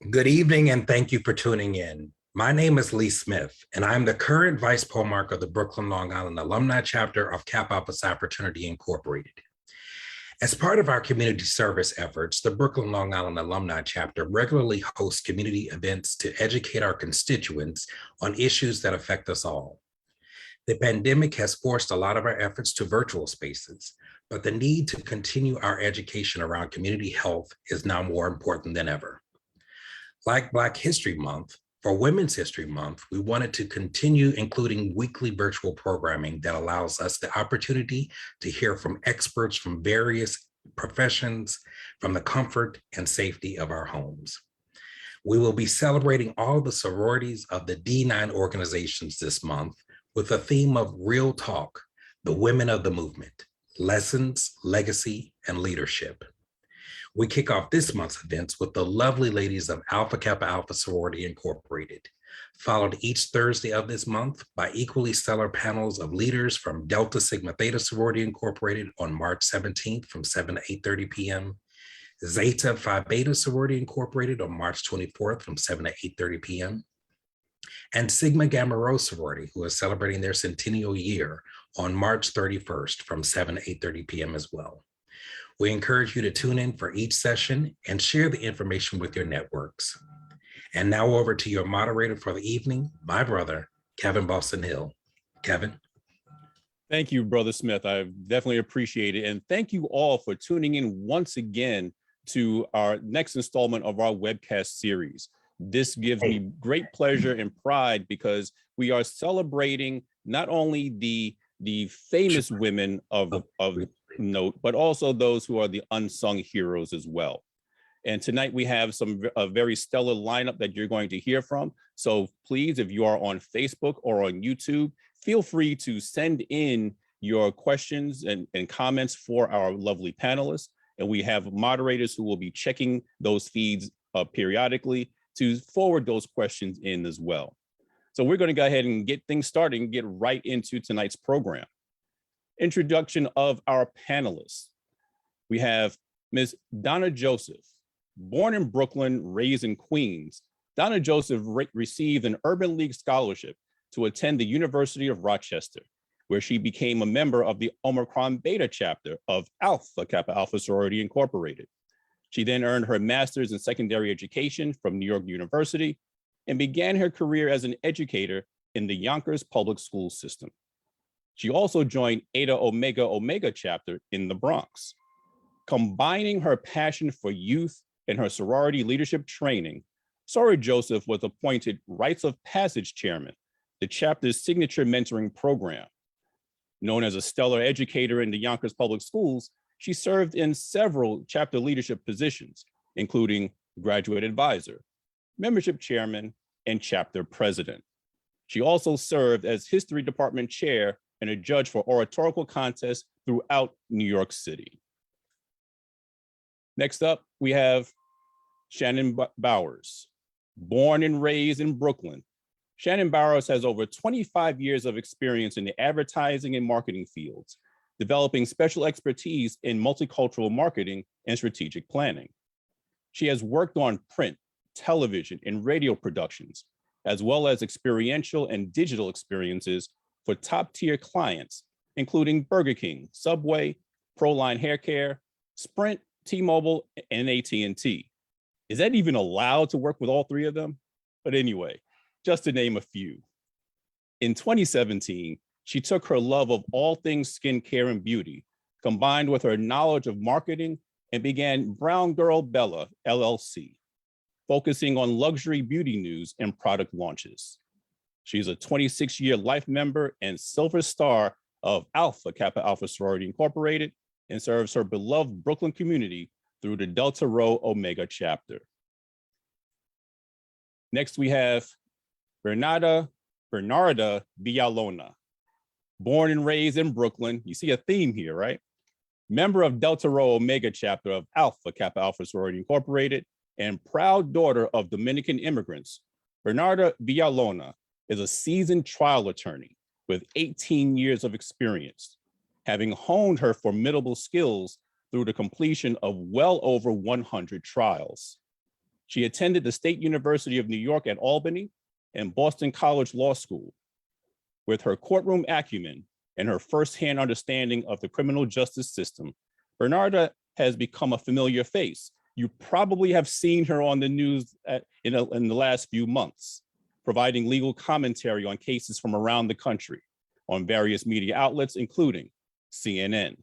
Good evening, and thank you for tuning in. My name is Lee Smith, and I'm the current Vice Polemarch of the Brooklyn, Long Island Alumni Chapter of Kappa Alpha Psi Fraternity Incorporated. As part of our community service efforts, the Brooklyn, Long Island Alumni Chapter regularly hosts community events to educate our constituents on issues that affect us all. The pandemic has forced a lot of our efforts to virtual spaces, but the need to continue our education around community health is now more important than ever. Like Black History Month, for Women's History Month, we wanted to continue including weekly virtual programming that allows us the opportunity to hear from experts from various professions from the comfort and safety of our homes. We will be celebrating all the sororities of the D9 organizations this month with a theme of Real Talk, the women of the movement, lessons, legacy, and leadership. We kick off this month's events with the lovely ladies of Alpha Kappa Alpha Sorority Incorporated, followed each Thursday of this month by equally stellar panels of leaders from Delta Sigma Theta Sorority Incorporated on March 17th from 7 to 8:30 p.m., Zeta Phi Beta Sorority Incorporated on March 24th from 7 to 8:30 p.m., and Sigma Gamma Rho Sorority, who is celebrating their centennial year on March 31st from 7 to 8:30 p.m. as well. We encourage you to tune in for each session and share the information with your networks. And now over to your moderator for the evening, my brother, Kevin Boston Hill. Kevin. Thank you, Brother Smith. I definitely appreciate it. And thank you all for tuning in once again to our next installment of our webcast series. This gives me great pleasure and pride because we are celebrating not only the famous women of note, but also those who are the unsung heroes as well. And tonight we have a very stellar lineup that you're going to hear from. So please, if you are on Facebook or on YouTube, feel free to send in your questions and comments for our lovely panelists. And we have moderators who will be checking those feeds periodically to forward those questions in as well. So we're going to go ahead and get things started and get right into tonight's program. Introduction of our panelists. We have Ms. Donna Joseph. Born in Brooklyn, raised in Queens, Donna Joseph received an Urban League scholarship to attend the University of Rochester, where she became a member of the Omicron Beta chapter of Alpha Kappa Alpha Sorority Incorporated. She then earned her master's in secondary education from New York University and began her career as an educator in the Yonkers public school system. She also joined Eta Omega Omega chapter in the Bronx. Combining her passion for youth and her sorority leadership training, Soror Joseph was appointed Rites of Passage Chairman, the chapter's signature mentoring program. Known as a stellar educator in the Yonkers public schools, she served in several chapter leadership positions, including graduate advisor, membership chairman, and chapter president. She also served as history department chair and a judge for oratorical contests throughout New York City. Next up, we have Shannon Bowers. Born and raised in Brooklyn, Shannon Bowers has over 25 years of experience in the advertising and marketing fields, developing special expertise in multicultural marketing and strategic planning. She has worked on print, television, and radio productions, as well as experiential and digital experiences for top-tier clients, including Burger King, Subway, Proline Hair Care, Sprint, T-Mobile, and AT&T. Is that even allowed to work with all three of them? But anyway, just to name a few. In 2017, she took her love of all things skincare and beauty, combined with her knowledge of marketing, and began Brown Girl Bella, LLC, focusing on luxury beauty news and product launches. She's a 26-year life member and silver star of Alpha Kappa Alpha Sorority Incorporated and serves her beloved Brooklyn community through the Delta Rho Omega chapter. Next, we have Bernarda Bialona. Born and raised in Brooklyn, you see a theme here, right? Member of Delta Rho Omega chapter of Alpha Kappa Alpha Sorority Incorporated and proud daughter of Dominican immigrants, Bernarda Bialona is a seasoned trial attorney with 18 years of experience, having honed her formidable skills through the completion of well over 100 trials. She attended the State University of New York at Albany and Boston College Law School. With her courtroom acumen and her firsthand understanding of the criminal justice system, Bernarda has become a familiar face. You probably have seen her on the news in the last few months, providing legal commentary on cases from around the country on various media outlets, including CNN,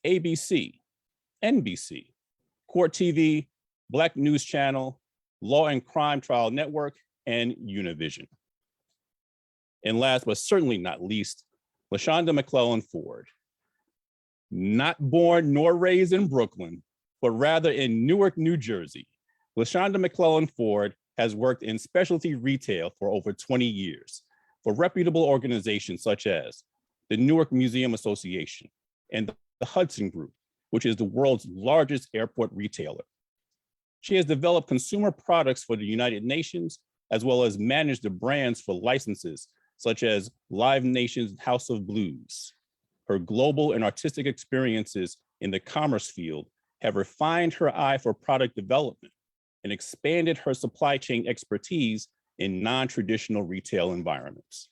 ABC, NBC, Court TV, Black News Channel, Law and Crime Trial Network, and Univision. And last but certainly not least, Lashonda Mcclellan Ford. Not born nor raised in Brooklyn, but rather in Newark, New Jersey. Lashonda Mcclellan Ford has worked in specialty retail for over 20 years for reputable organizations such as the Newark Museum Association and the Hudson Group, which is the world's largest airport retailer. She has developed consumer products for the United Nations, as well as managed the brands for licenses such as Live Nation's House of Blues. Her global and artistic experiences in the commerce field have refined her eye for product development and expanded her supply chain expertise in non-traditional retail environments.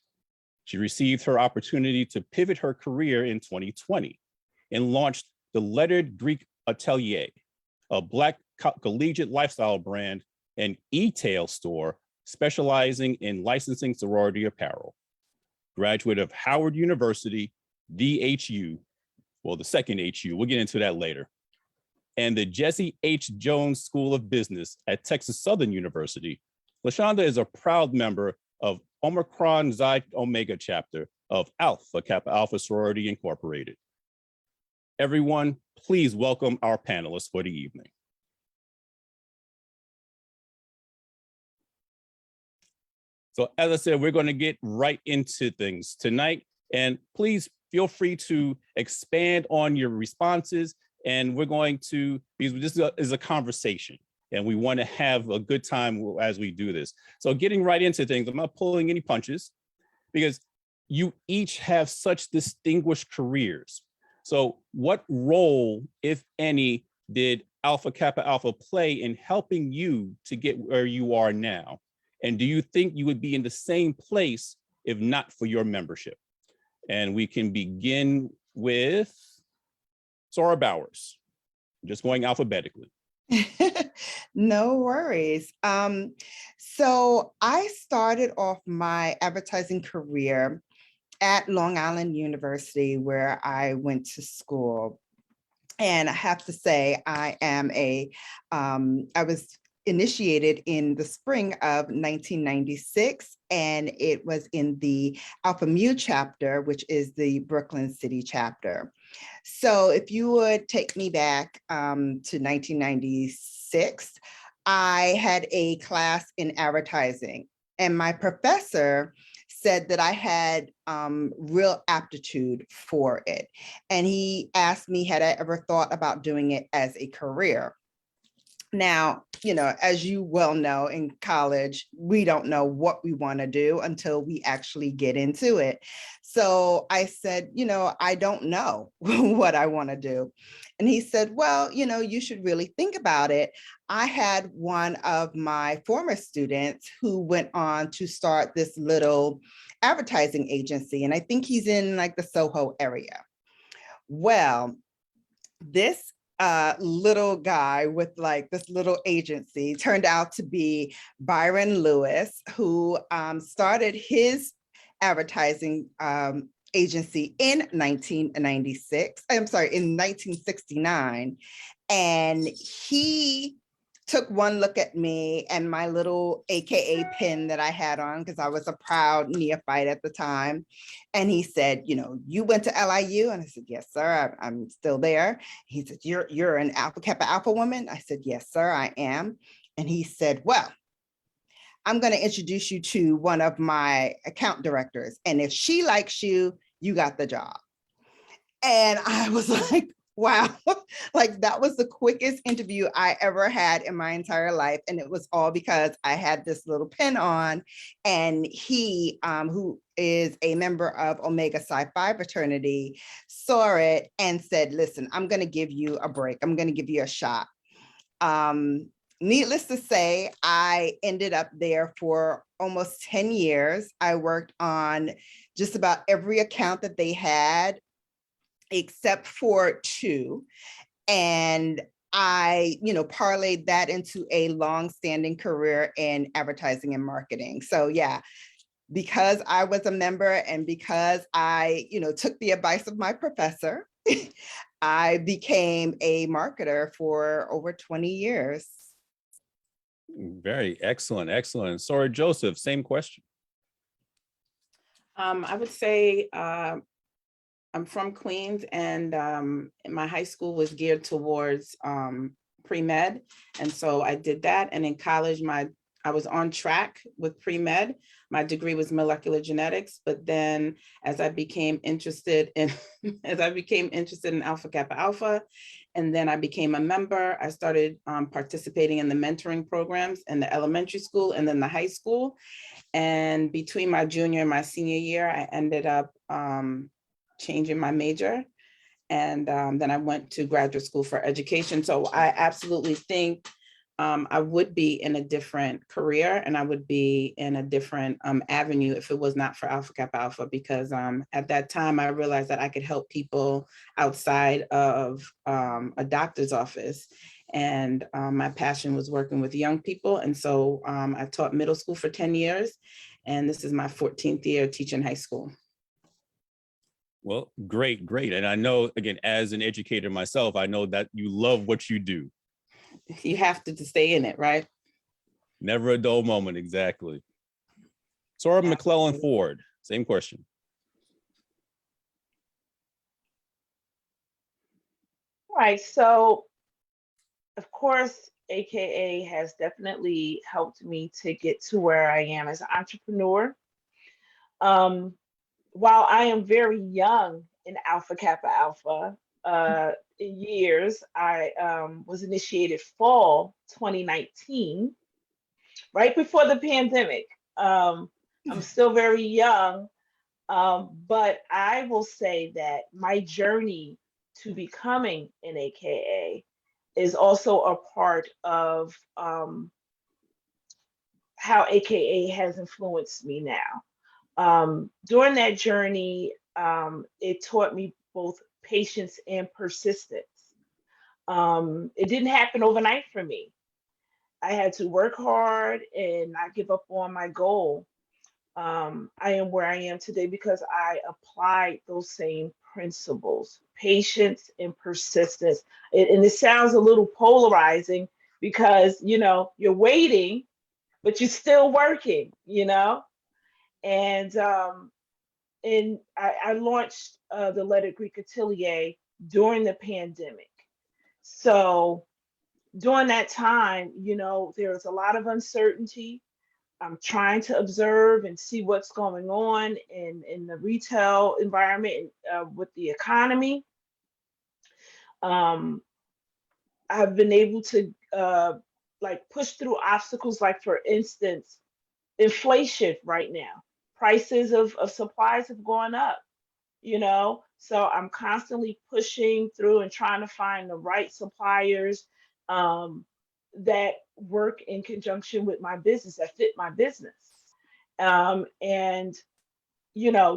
She received her opportunity to pivot her career in 2020 and launched the Lettered Greek Atelier, a Black collegiate lifestyle brand and e-tail store specializing in licensing sorority apparel. Graduate of Howard University, the HU, well, the second HU, we'll get into that later, and the Jesse H. Jones School of Business at Texas Southern University. Lashonda is a proud member of Omicron Xi Omega chapter of Alpha Kappa Alpha Sorority Incorporated. Everyone, please welcome our panelists for the evening. So as I said, we're going to get right into things tonight, and please feel free to expand on your responses. And we're going to, because this is a conversation and we want to have a good time as we do this. So getting right into things, I'm not pulling any punches because you each have such distinguished careers. So what role, if any, did Alpha Kappa Alpha play in helping you to get where you are now? And do you think you would be in the same place if not for your membership? And we can begin with Sora Bowers, just going alphabetically. No worries. So I started off my advertising career at Long Island University, where I went to school. And I have to say, I was initiated in the spring of 1996, and it was in the Alpha Mu chapter, which is the Brooklyn City chapter. So if you would take me back to 1996, I had a class in advertising, and my professor said that I had real aptitude for it. And he asked me, had I ever thought about doing it as a career? Now, you know, as you well know, in college, we don't know what we want to do until we actually get into it. So I said, you know, I don't know what I want to do. And he said, well, you know, you should really think about it. I had one of my former students who went on to start this little advertising agency, and I think he's in like the Soho area. Well, this little guy with like this little agency turned out to be Byron Lewis, who started his advertising agency in 1996. I'm sorry, in 1969. And he took one look at me and my little AKA pin that I had on, because I was a proud neophyte at the time. And he said, you know, you went to LIU? And I said, yes, sir, I'm still there. He said, you're an Alpha Kappa Alpha woman? I said, yes, sir, I am. And he said, well, I'm going to introduce you to one of my account directors. And if she likes you, you got the job. And I was like, wow, like that was the quickest interview I ever had in my entire life. And it was all because I had this little pin on, and he, who is a member of Omega Psi Phi fraternity, saw it and said, listen, I'm going to give you a break. I'm going to give you a shot. needless to say, I ended up there for almost 10 years. I worked on just about every account that they had, except for two. And I, parlayed that into a long-standing career in advertising and marketing. So yeah, because I was a member and because I, took the advice of my professor, I became a marketer for over 20 years. Very excellent, excellent. Sorry, Joseph, same question. I would say I'm from Queens, and my high school was geared towards pre-med. And so I did that. And in college, I was on track with pre-med. My degree was molecular genetics, but then as I became interested in Alpha Kappa Alpha, and then I became a member, I started participating in the mentoring programs in the elementary school and then the high school. And between my junior and my senior year, I ended up changing my major. And then I went to graduate school for education. So I absolutely think I would be in a different career, and I would be in a different avenue if it was not for Alpha Kappa Alpha, because at that time I realized that I could help people outside of a doctor's office. And my passion was working with young people. And so I taught middle school for 10 years, and this is my 14th year teaching high school. Well, great, great. And I know, again, as an educator myself, I know that you love what you do. You have to stay in it, right? Never a dull moment, exactly. Sora Mcclellan Ford, same question. All right, so of course, AKA has definitely helped me to get to where I am as an entrepreneur. While I am very young in Alpha Kappa Alpha, years, I was initiated fall 2019, right before the pandemic. I'm still very young, but I will say that my journey to becoming an AKA is also a part of how AKA has influenced me now. During that journey, it taught me both patience and persistence. It didn't happen overnight for me. I had to work hard and not give up on my goal. I am where I am today because I applied those same principles, patience and persistence. And it sounds a little polarizing because, you're waiting, but you're still working, And I launched the Letter Greek Atelier during the pandemic. So during that time, there was a lot of uncertainty. I'm trying to observe and see what's going on in the retail environment with the economy. I've been able to push through obstacles, like for instance, inflation right now. Prices of supplies have gone up, so I'm constantly pushing through and trying to find the right suppliers that work in conjunction with my business, that fit my business. And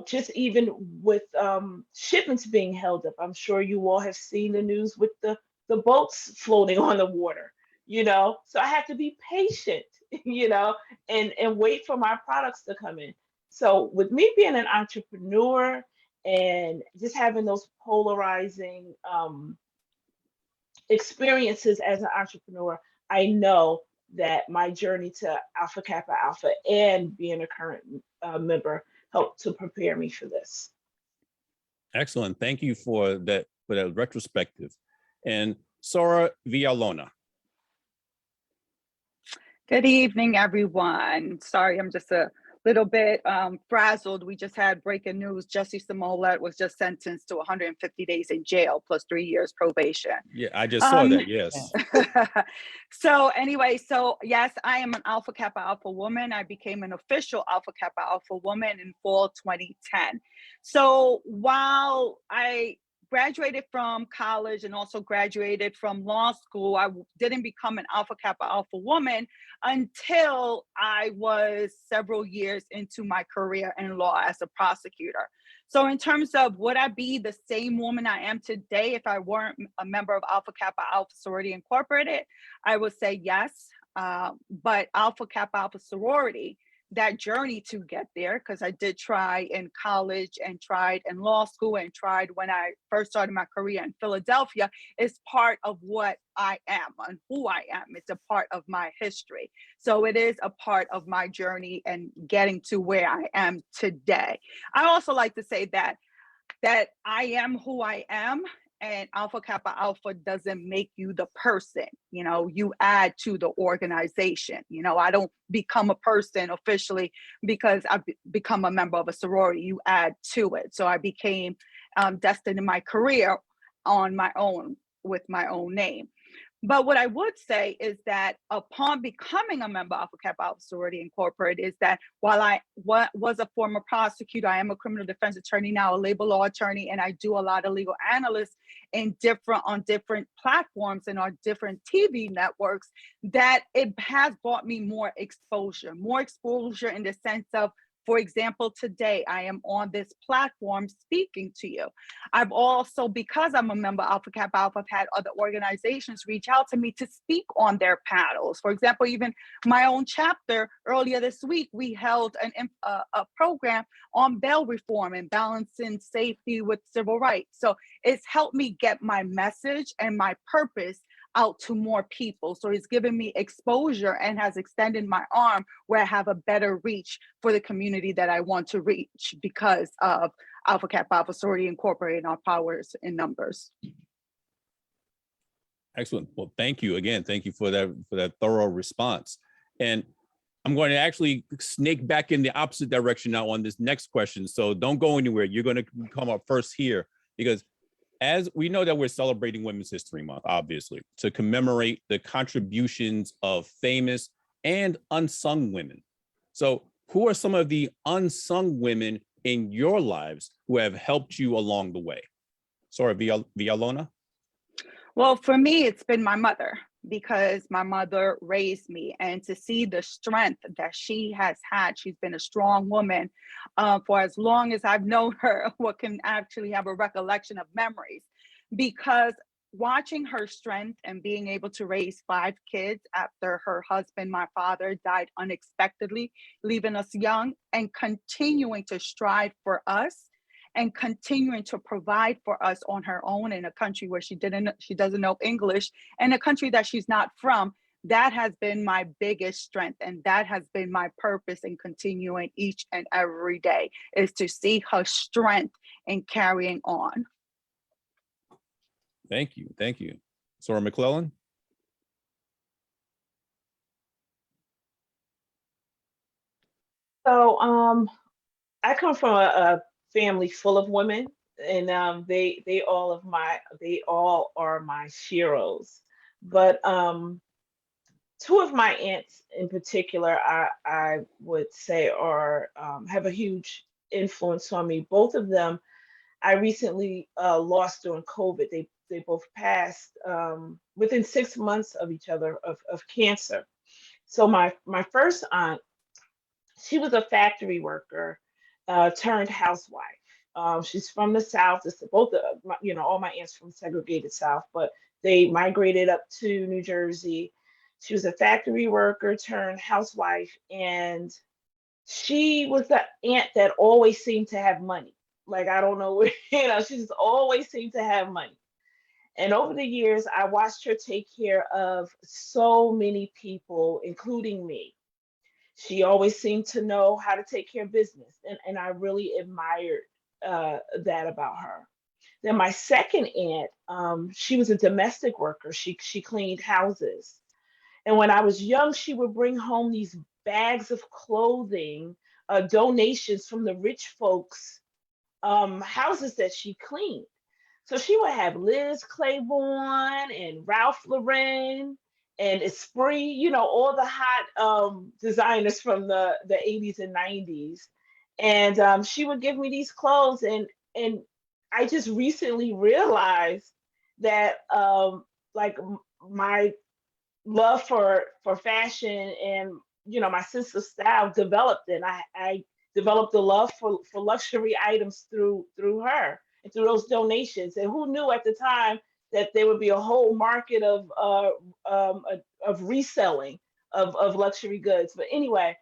just even with shipments being held up, I'm sure you all have seen the news with the boats floating on the water, so I have to be patient, and wait for my products to come in. So with me being an entrepreneur and just having those polarizing experiences as an entrepreneur, I know that my journey to Alpha Kappa Alpha and being a current member helped to prepare me for this. Excellent. Thank you for that retrospective. And Sora Bialona. Good evening, everyone. Sorry, I'm just a little bit frazzled. We just had breaking news. Jussie Smollett was just sentenced to 150 days in jail plus 3 years probation. Yeah, I just saw that, yes. So anyway, yes, I am an Alpha Kappa Alpha woman. I became an official Alpha Kappa Alpha woman in fall 2010. So while I graduated from college and also graduated from law school, I didn't become an Alpha Kappa Alpha woman until I was several years into my career in law as a prosecutor. So in terms of would I be the same woman I am today if I weren't a member of Alpha Kappa Alpha Sorority Incorporated? I would say yes. But Alpha Kappa Alpha Sorority, that journey to get there, because I did try in college and tried in law school and tried when I first started my career in Philadelphia, is part of what I am and who I am. It's a part of my history. So it is a part of my journey and getting to where I am today. I also like to say that I am who I am, and Alpha Kappa Alpha doesn't make you the person. You know, you add to the organization. You know, I don't become a person officially because I've become a member of a sorority. You add to it. So I became destined in my career on my own with my own name. But what I would say is that upon becoming a member of Alpha Kappa Alpha Sorority Incorporated, is that while I was a former prosecutor, I am a criminal defense attorney now, a labor law attorney, and I do a lot of legal analysts on different platforms and on different TV networks, that it has brought me more exposure in the sense of, for example, today I am on this platform speaking to you. I've also, because I'm a member of Alpha Kappa Alpha, I've had other organizations reach out to me to speak on their panels. For example, even my own chapter earlier this week, we held a program on bail reform and balancing safety with civil rights. So it's helped me get my message and my purpose out to more people. So it's given me exposure and has extended my arm where I have a better reach for the community that I want to reach because of Alpha Kappa Alpha Sorority Incorporated and our powers in numbers. Excellent. Well, thank you again. Thank you for that thorough response. And I'm going to actually snake back in the opposite direction now on this next question. So don't go anywhere. You're going to come up first here, because as we know that we're celebrating Women's History Month, obviously, to commemorate the contributions of famous and unsung women. So who are some of the unsung women in your lives who have helped you along the way? Sorry, Bialona? Well, for me, it's been my mother, because my mother raised me, and to see the strength that she has had. She's been a strong woman for as long as I've known her, what can actually have a recollection of memories, because watching her strength and being able to raise 5 kids after her husband, my father, died unexpectedly, leaving us young, and continuing to strive for us and continuing to provide for us on her own in a country where she doesn't know English, and a country that she's not from. That has been my biggest strength, and that has been my purpose in continuing each and every day, is to see her strength in carrying on. Thank you. Thank you. Sora Mcclellan? So I come from a family full of women, and they all are my sheroes. But 2 of my aunts in particular, I would say are have a huge influence on me. Both of them I recently lost during COVID. They both passed within 6 months of each other of cancer. So my first aunt, she was a factory worker turned housewife. She's from the South. Both all my aunts from segregated South, but they migrated up to New Jersey. She was a factory worker turned housewife, and she was the aunt that always seemed to have money. Like, I don't know, she just always seemed to have money. And over the years, I watched her take care of so many people, including me. She always seemed to know how to take care of business, and I really admired that about her. Then my second aunt, she was a domestic worker. She cleaned houses. And when I was young, she would bring home these bags of clothing, donations from the rich folks' houses that she cleaned. So she would have Liz Claiborne and Ralph Lauren and Esprit, all the hot designers from the 80s and 90s. And she would give me these clothes, and I just recently realized that like my love for fashion and my sense of style developed, and I developed a love for luxury items through her and through those donations. And who knew at the time that there would be a whole market of reselling of luxury goods. But anyway,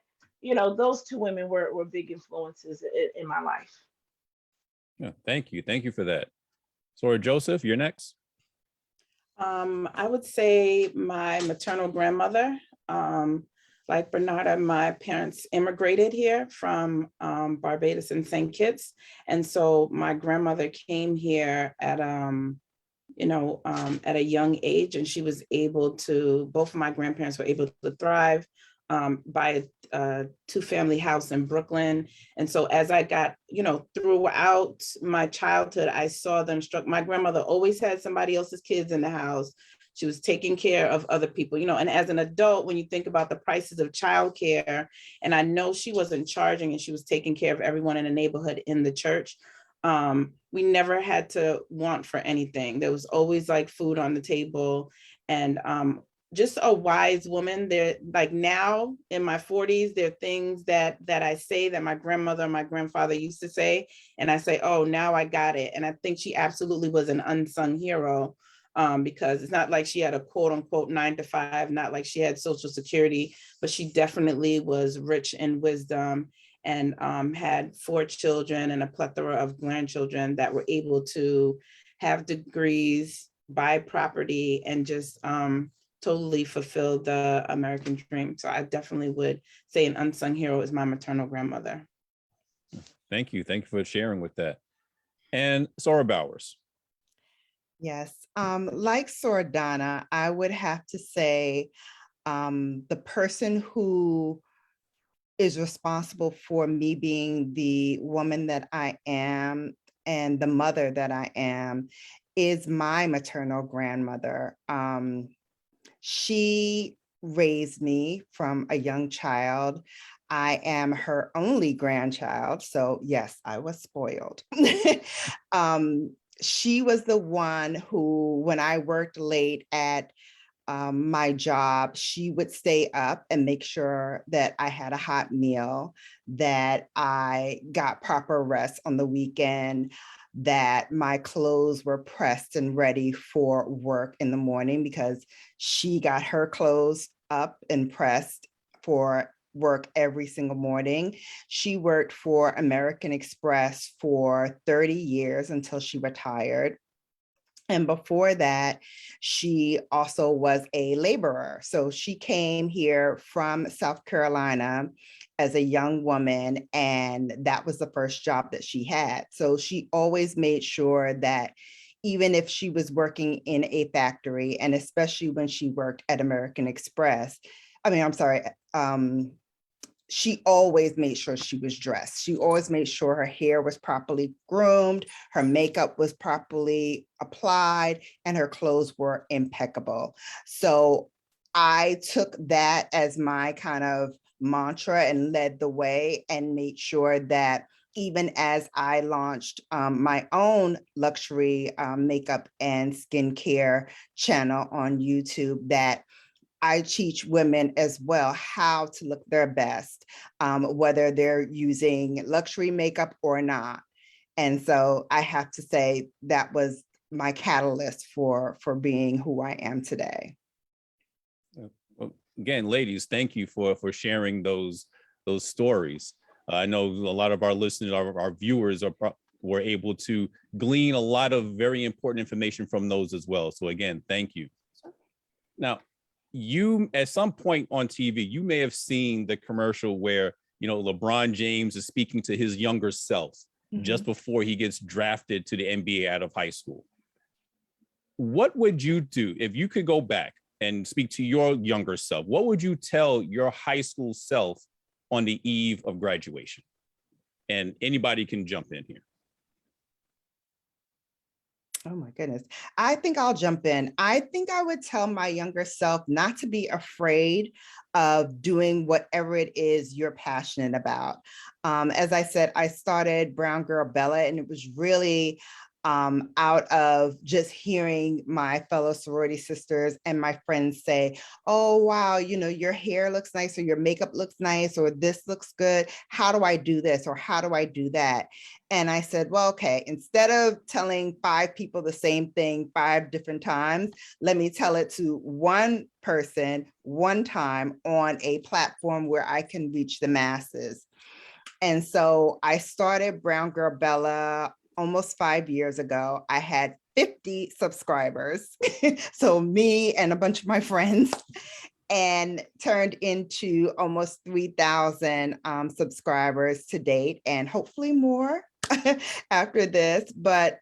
those two women were big influences in my life. Yeah, thank you for that. Donna Joseph, you're next. I would say my maternal grandmother. Like Bernarda, my parents immigrated here from Barbados and St. Kitts. And so my grandmother came here at at a young age, and she was able to, both of my grandparents were able to thrive, buy a two-family house in Brooklyn. And so as I got, throughout my childhood, I saw them my grandmother always had somebody else's kids in the house. She was taking care of other people, and as an adult, when you think about the prices of childcare, and I know she wasn't charging and she was taking care of everyone in the neighborhood in the church. We never had to want for anything. There was always like food on the table, and just a wise woman. There, like now in my 40s, there are things that I say that my grandmother and my grandfather used to say, and I say, oh, now I got it. And I think she absolutely was an unsung hero, because it's not like she had a quote unquote 9-to-5, not like she had Social Security, but she definitely was rich in wisdom, and had 4 children and a plethora of grandchildren that were able to have degrees, buy property, and just totally fulfill the American dream. So I definitely would say an unsung hero is my maternal grandmother. Thank you for sharing with that. And Sora Bowers. Yes, like Donna, I would have to say the person who is responsible for me being the woman that I am and the mother that I am is my maternal grandmother. She raised me from a young child. I am her only grandchild, so yes, I was spoiled. She was the one who, when I worked late at my job, she would stay up and make sure that I had a hot meal, that I got proper rest on the weekend, that my clothes were pressed and ready for work in the morning, because she got her clothes up and pressed for work every single morning. She worked for American Express for 30 years until she retired. And before that, she also was a laborer. So she came here from South Carolina as a young woman, and that was the first job that she had. So she always made sure that even if she was working in a factory, and especially when she worked at American Express, she always made sure she was dressed. She always made sure her hair was properly groomed, her makeup was properly applied, and her clothes were impeccable. So I took that as my kind of mantra and led the way and made sure that even as I launched my own luxury makeup and skincare channel on YouTube, that I teach women as well how to look their best, whether they're using luxury makeup or not. And so I have to say that was my catalyst for being who I am today. Well, again, ladies, thank you for sharing those stories. I know a lot of our listeners, our viewers were able to glean a lot of very important information from those as well. So again, thank you. Now, you, at some point on TV, you may have seen the commercial where, LeBron James is speaking to his younger self just before he gets drafted to the NBA out of high school. What would you do if you could go back and speak to your younger self? What would you tell your high school self on the eve of graduation? And anybody can jump in here. Oh my goodness. I think I'll jump in. I think I would tell my younger self not to be afraid of doing whatever it is you're passionate about. As I said, I started Brown Girl Bella, and it was really out of just hearing my fellow sorority sisters and my friends say, oh, wow, you know, your hair looks nice, or your makeup looks nice, or this looks good. How do I do this? Or how do I do that? And I said, well, okay, instead of telling 5 people the same thing 5 different times, let me tell it to one person, one time on a platform where I can reach the masses. And so I started Brown Girl Bella almost 5 years ago. I had 50 subscribers. So me and a bunch of my friends, and turned into almost 3,000 subscribers to date, and hopefully more after this. But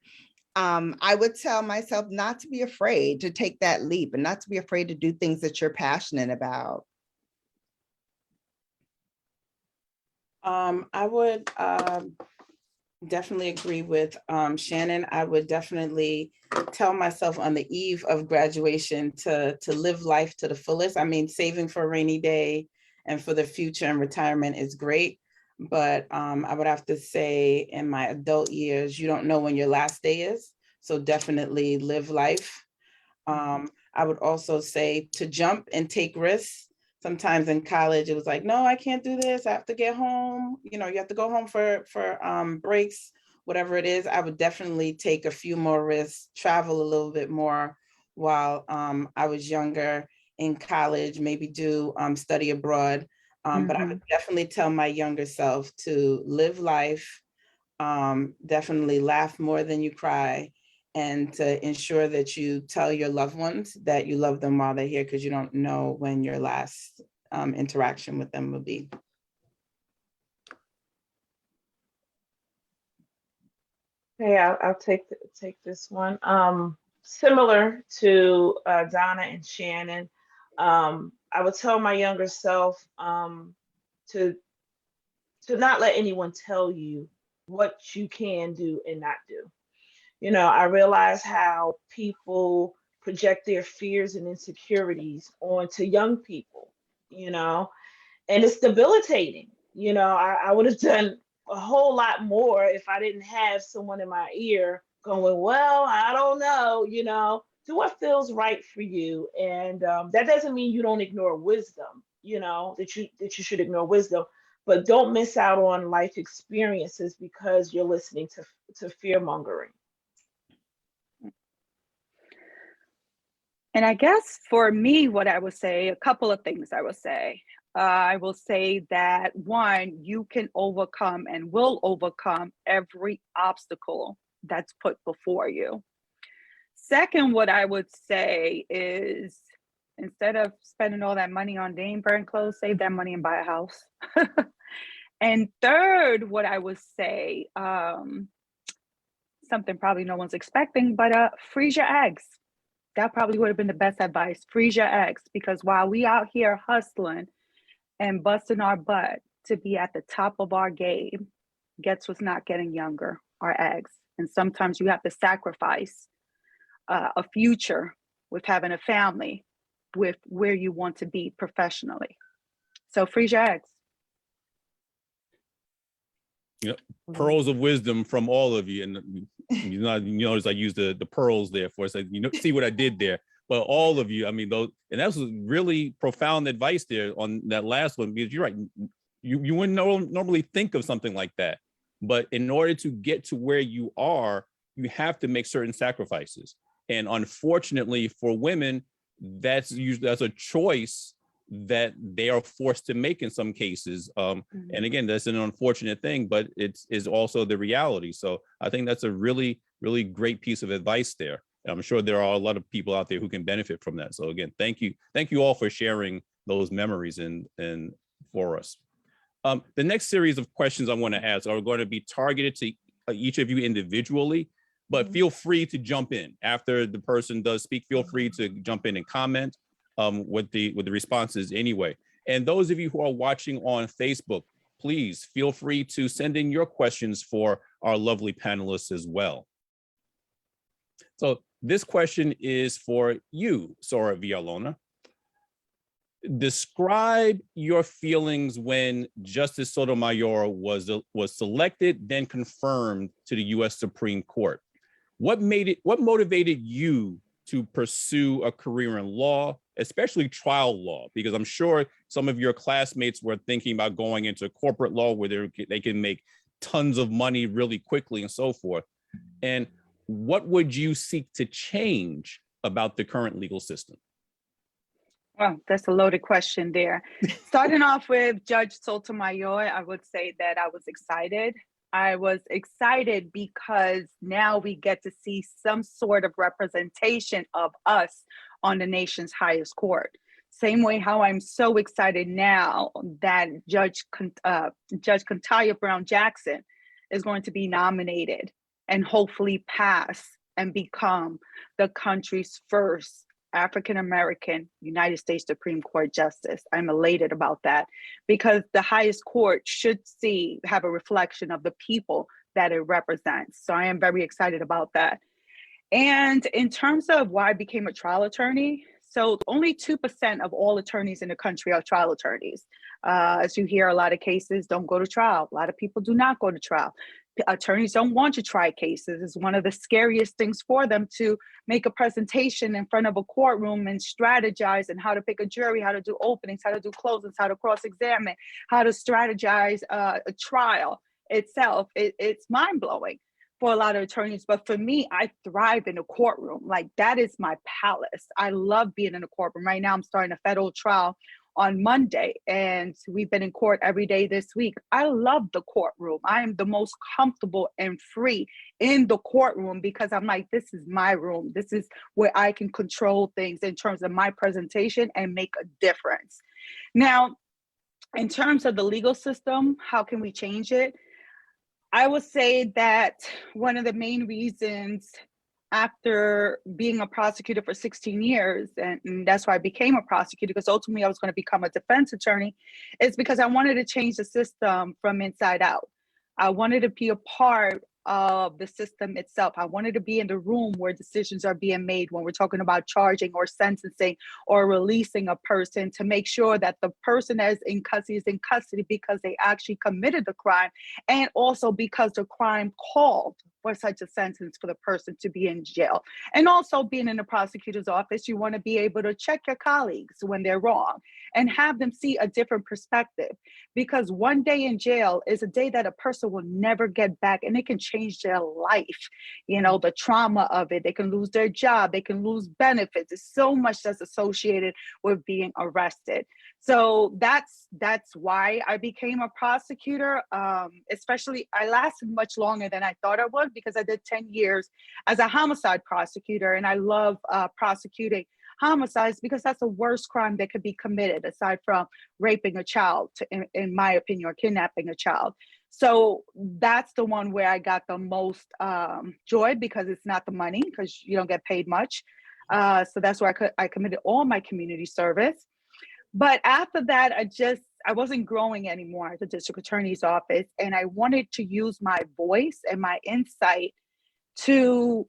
I would tell myself not to be afraid to take that leap, and not to be afraid to do things that you're passionate about. I would definitely agree with Shannon. I would definitely tell myself on the eve of graduation to live life to the fullest. I mean, saving for a rainy day and for the future and retirement is great, but I would have to say in my adult years, you don't know when your last day is, so definitely live life. I would also say to jump and take risks. Sometimes in college, it was like, no, I can't do this. I have to get home. You know, you have to go home for breaks, whatever it is. I would definitely take a few more risks, travel a little bit more while I was younger in college, maybe do study abroad. But I would definitely tell my younger self to live life, definitely laugh more than you cry, and to ensure that you tell your loved ones that you love them while they're here, because you don't know when your last interaction with them will be. Okay, I'll take this one. Similar to Donna and Shannon, I would tell my younger self to not let anyone tell you what you can do and not do. You know, I realize how people project their fears and insecurities onto young people, you know, and it's debilitating. You know, I would have done a whole lot more if I didn't have someone in my ear going, well, I don't know, you know, do what feels right for you. And that doesn't mean you don't ignore wisdom, you know, that you should ignore wisdom, but don't miss out on life experiences because you're listening to fear mongering. And I guess for me, what I would say, a couple of things I would say. I will say that one, you can overcome and will overcome every obstacle that's put before you. Second, what I would say is instead of spending all that money on name brand clothes, save that money and buy a house. And third, what I would say, something probably no one's expecting, but freeze your eggs. That probably would have been the best advice. Freeze your eggs, because while we out here hustling and busting our butt to be at the top of our game, guess what's not getting younger? Our eggs. And sometimes you have to sacrifice a future with having a family, with where you want to be professionally. So freeze your eggs. Yep. Pearls of wisdom from all of you. And you notice I used the pearls there for us. So, you know, see what I did there. But all of you, I mean, those, and that was really profound advice there on that last one, because you're right. You wouldn't normally think of something like that. But in order to get to where you are, you have to make certain sacrifices. And unfortunately for women, that's a choice that they are forced to make in some cases. And again, that's an unfortunate thing, but it is also the reality. So I think that's a really, really great piece of advice there. And I'm sure there are a lot of people out there who can benefit from that. So again, thank you all for sharing those memories and for us. The next series of questions I want to ask are going to be targeted to each of you individually, but feel free to jump in after the person does speak. Feel free to jump in and comment with the responses anyway. And those of you who are watching on Facebook, please feel free to send in your questions for our lovely panelists as well. So this question is for you, Sora Bialona. Describe your feelings when Justice Sotomayor was selected, then confirmed to the U.S. Supreme Court. What motivated you to pursue a career in law, especially trial law? Because I'm sure some of your classmates were thinking about going into corporate law where they can make tons of money really quickly and so forth. And what would you seek to change about the current legal system? Well, that's a loaded question there. Starting off with Judge Sotomayor, I would say that I was excited. I was excited because now we get to see some sort of representation of us on the nation's highest court. Same way how I'm so excited now that Judge Kentaya Brown Jackson is going to be nominated and hopefully pass and become the country's first African-American United States Supreme Court Justice. I'm elated about that because the highest court should have a reflection of the people that it represents. So I am very excited about that. And in terms of why I became a trial attorney, so only 2% of all attorneys in the country are trial attorneys. As you hear, a lot of cases don't go to trial. A lot of people do not go to trial. Attorneys don't want to try cases. It's one of the scariest things for them to make a presentation in front of a courtroom and strategize and how to pick a jury, how to do openings, how to do closings, how to cross-examine, how to strategize a trial itself. It's mind-blowing for a lot of attorneys. But for me, I thrive in a courtroom. Like, that is my palace. I love being in a courtroom. Right now, I'm starting a federal trial on Monday, and we've been in court every day this week. I love the courtroom. I am the most comfortable and free in the courtroom because I'm like, this is my room. This is where I can control things in terms of my presentation and make a difference. Now, in terms of the legal system, how can we change it? I would say that one of the main reasons, after being a prosecutor for 16 years, and that's why I became a prosecutor, because ultimately I was going to become a defense attorney, is because I wanted to change the system from inside out. I wanted to be a part of the system itself. I wanted to be in the room where decisions are being made when we're talking about charging or sentencing or releasing a person, to make sure that the person that is in custody because they actually committed the crime, and also because the crime called for such a sentence for the person to be in jail. And also, being in the prosecutor's office, you want to be able to check your colleagues when they're wrong and have them see a different perspective, because one day in jail is a day that a person will never get back, and it can change their life. You know, the trauma of it, they can lose their job, they can lose benefits. There's so much that's associated with being arrested. So that's why I became a prosecutor. Especially, I lasted much longer than I thought I would, because I did 10 years as a homicide prosecutor, and I love prosecuting homicides because that's the worst crime that could be committed, aside from raping a child, in my opinion, or kidnapping a child. So that's the one where I got the most joy, because it's not the money, because you don't get paid much. So that's where I committed all my community service. But after that, I wasn't growing anymore at the district attorney's office, and I wanted to use my voice and my insight to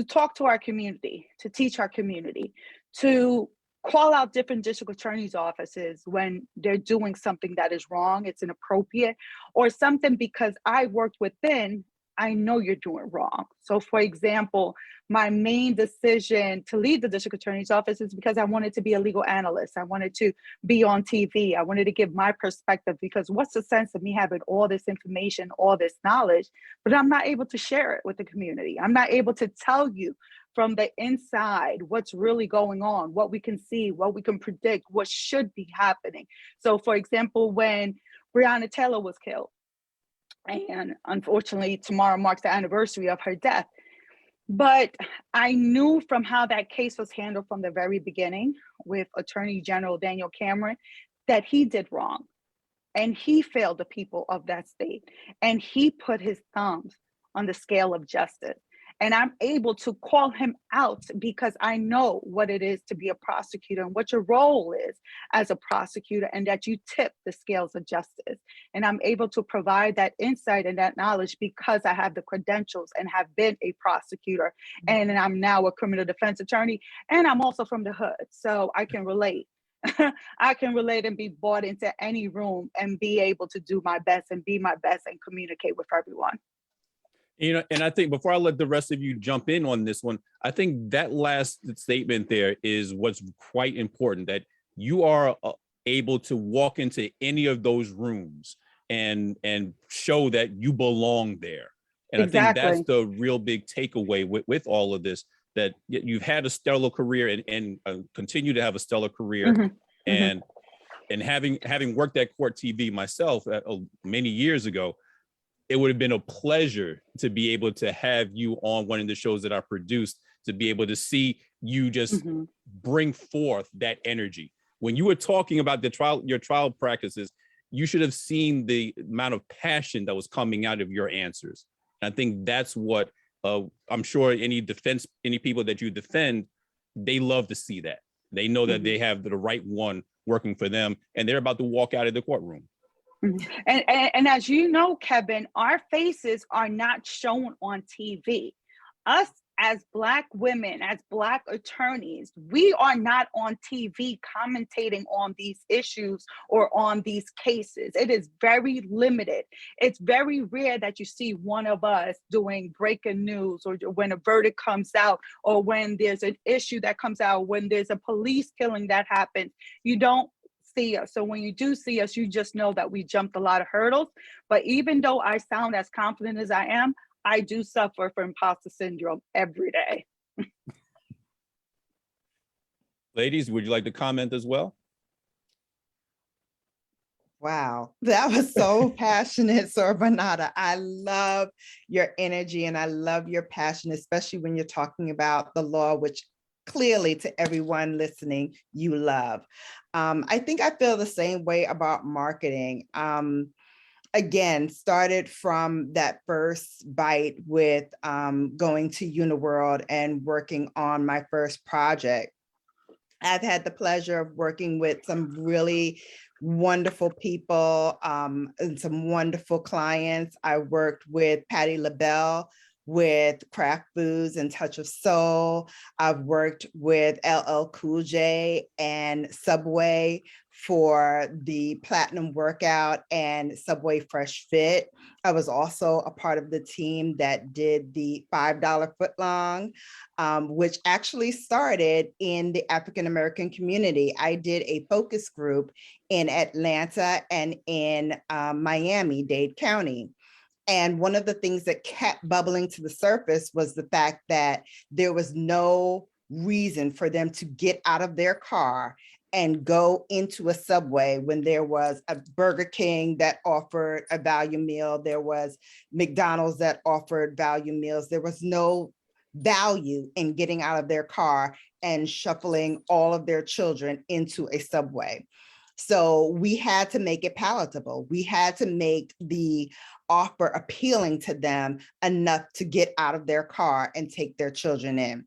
talk to our community, to teach our community, to call out different district attorney's offices when they're doing something that is wrong, it's inappropriate, or something because I worked within, I know you're doing wrong. So for example, my main decision to leave the district attorney's office is because I wanted to be a legal analyst. I wanted to be on TV. I wanted to give my perspective, because what's the sense of me having all this information, all this knowledge, but I'm not able to share it with the community. I'm not able to tell you from the inside what's really going on, what we can see, what we can predict, what should be happening. So for example, when Breonna Taylor was killed, and unfortunately, tomorrow marks the anniversary of her death. But I knew from how that case was handled from the very beginning with Attorney General Daniel Cameron that he did wrong. And he failed the people of that state. And he put his thumbs on the scale of justice. And I'm able to call him out because I know what it is to be a prosecutor and what your role is as a prosecutor, and that you tip the scales of justice. And I'm able to provide that insight and that knowledge because I have the credentials and have been a prosecutor. And I'm now a criminal defense attorney, and I'm also from the hood. So I can relate. I can relate and be brought into any room and be able to do my best and be my best and communicate with everyone. You know, and I think before I let the rest of you jump in on this one, I think that last statement there is what's quite important, that you are able to walk into any of those rooms and show that you belong there. And I think that's Exactly. the real big takeaway with all of this, that you've had a stellar career and continue to have a stellar career. Mhm. And having worked at Court TV myself many years ago, it would have been a pleasure to be able to have you on one of the shows that I produced, to be able to see you just Mhm. bring forth that energy. When you were talking about your trial practices, you should have seen the amount of passion that was coming out of your answers. And I think that's what I'm sure any people that you defend, they love to see that. They know that they have the right one working for them, and they're about to walk out of the courtroom. And as you know, Kevin, our faces are not shown on TV. Us as Black women, as Black attorneys, we are not on TV commentating on these issues or on these cases. It is very limited. It's very rare that you see one of us doing breaking news, or when a verdict comes out, or when there's an issue that comes out, when there's a police killing that happens. You don't see us. So when you do see us, you just know that we jumped a lot of hurdles. But even though I sound as confident as I am, I do suffer from imposter syndrome every day. Ladies, would you like to comment as well? Wow, that was so passionate, Sir Bernarda. I love your energy and I love your passion, especially when you're talking about the law, which clearly to everyone listening, you love. I think I feel the same way about marketing. Again, started from that first bite with going to Uniworld and working on my first project. I've had the pleasure of working with some really wonderful people and some wonderful clients. I worked with Patti LaBelle with Kraft Foods and Touch of Soul. I've worked with LL Cool J and Subway for the Platinum Workout and Subway Fresh Fit. I was also a part of the team that did the $5 footlong, which actually started in the African-American community. I did a focus group in Atlanta and in Miami, Dade County. And one of the things that kept bubbling to the surface was the fact that there was no reason for them to get out of their car and go into a Subway when there was a Burger King that offered a value meal. There was McDonald's that offered value meals. There was no value in getting out of their car and shuffling all of their children into a Subway. So we had to make it palatable. We had to make the offer appealing to them enough to get out of their car and take their children in.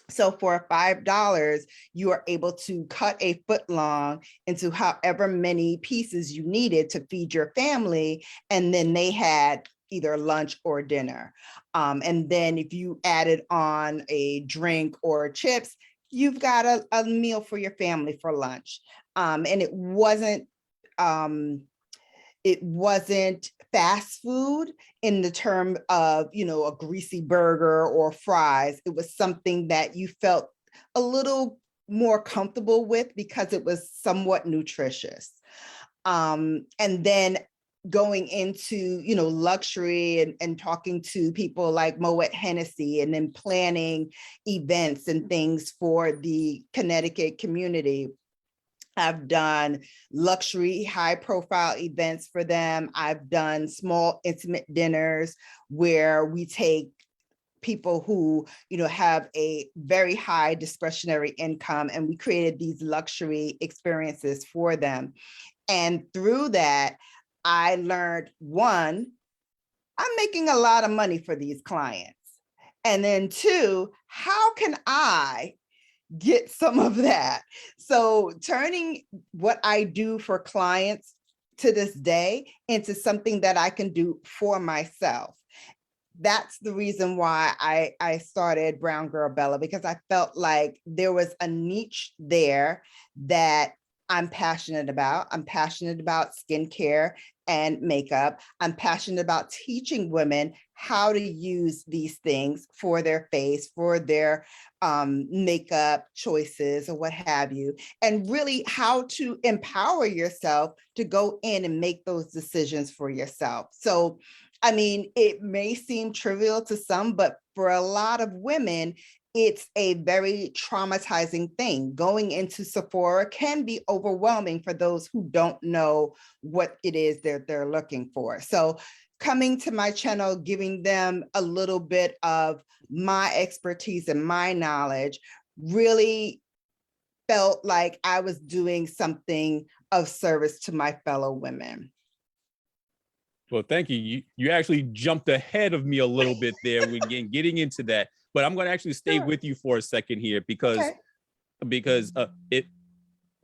So for $5, you are able to cut a foot long into however many pieces you needed to feed your family. And then they had either lunch or dinner. And then if you added on a drink or chips, you've got a meal for your family for lunch. And it wasn't fast food in the term of, you know, a greasy burger or fries. It was something that you felt a little more comfortable with because it was somewhat nutritious. And then going into, you know, luxury and talking to people like Moet Hennessy, and then planning events and things for the Connecticut community. I've done luxury, high profile events for them. I've done small, intimate dinners where we take people who, you know, have a very high discretionary income, and we created these luxury experiences for them. And through that, I learned, one, I'm making a lot of money for these clients. And then two, how can I get some of that? So turning what I do for clients to this day into something that I can do for myself. That's the reason why I started Brown Girl Bella, because I felt like there was a niche there that I'm passionate about. I'm passionate about skincare and makeup. I'm passionate about teaching women how to use these things for their face, for their makeup choices or what have you, and really how to empower yourself to go in and make those decisions for yourself. So, I mean, it may seem trivial to some, but for a lot of women, it's a very traumatizing thing. Going into Sephora can be overwhelming for those who don't know what it is that they're looking for. So coming to my channel, giving them a little bit of my expertise and my knowledge really felt like I was doing something of service to my fellow women. Well, thank you. You actually jumped ahead of me a little bit there with getting into that. But I'm going to actually stay with you for a second here because it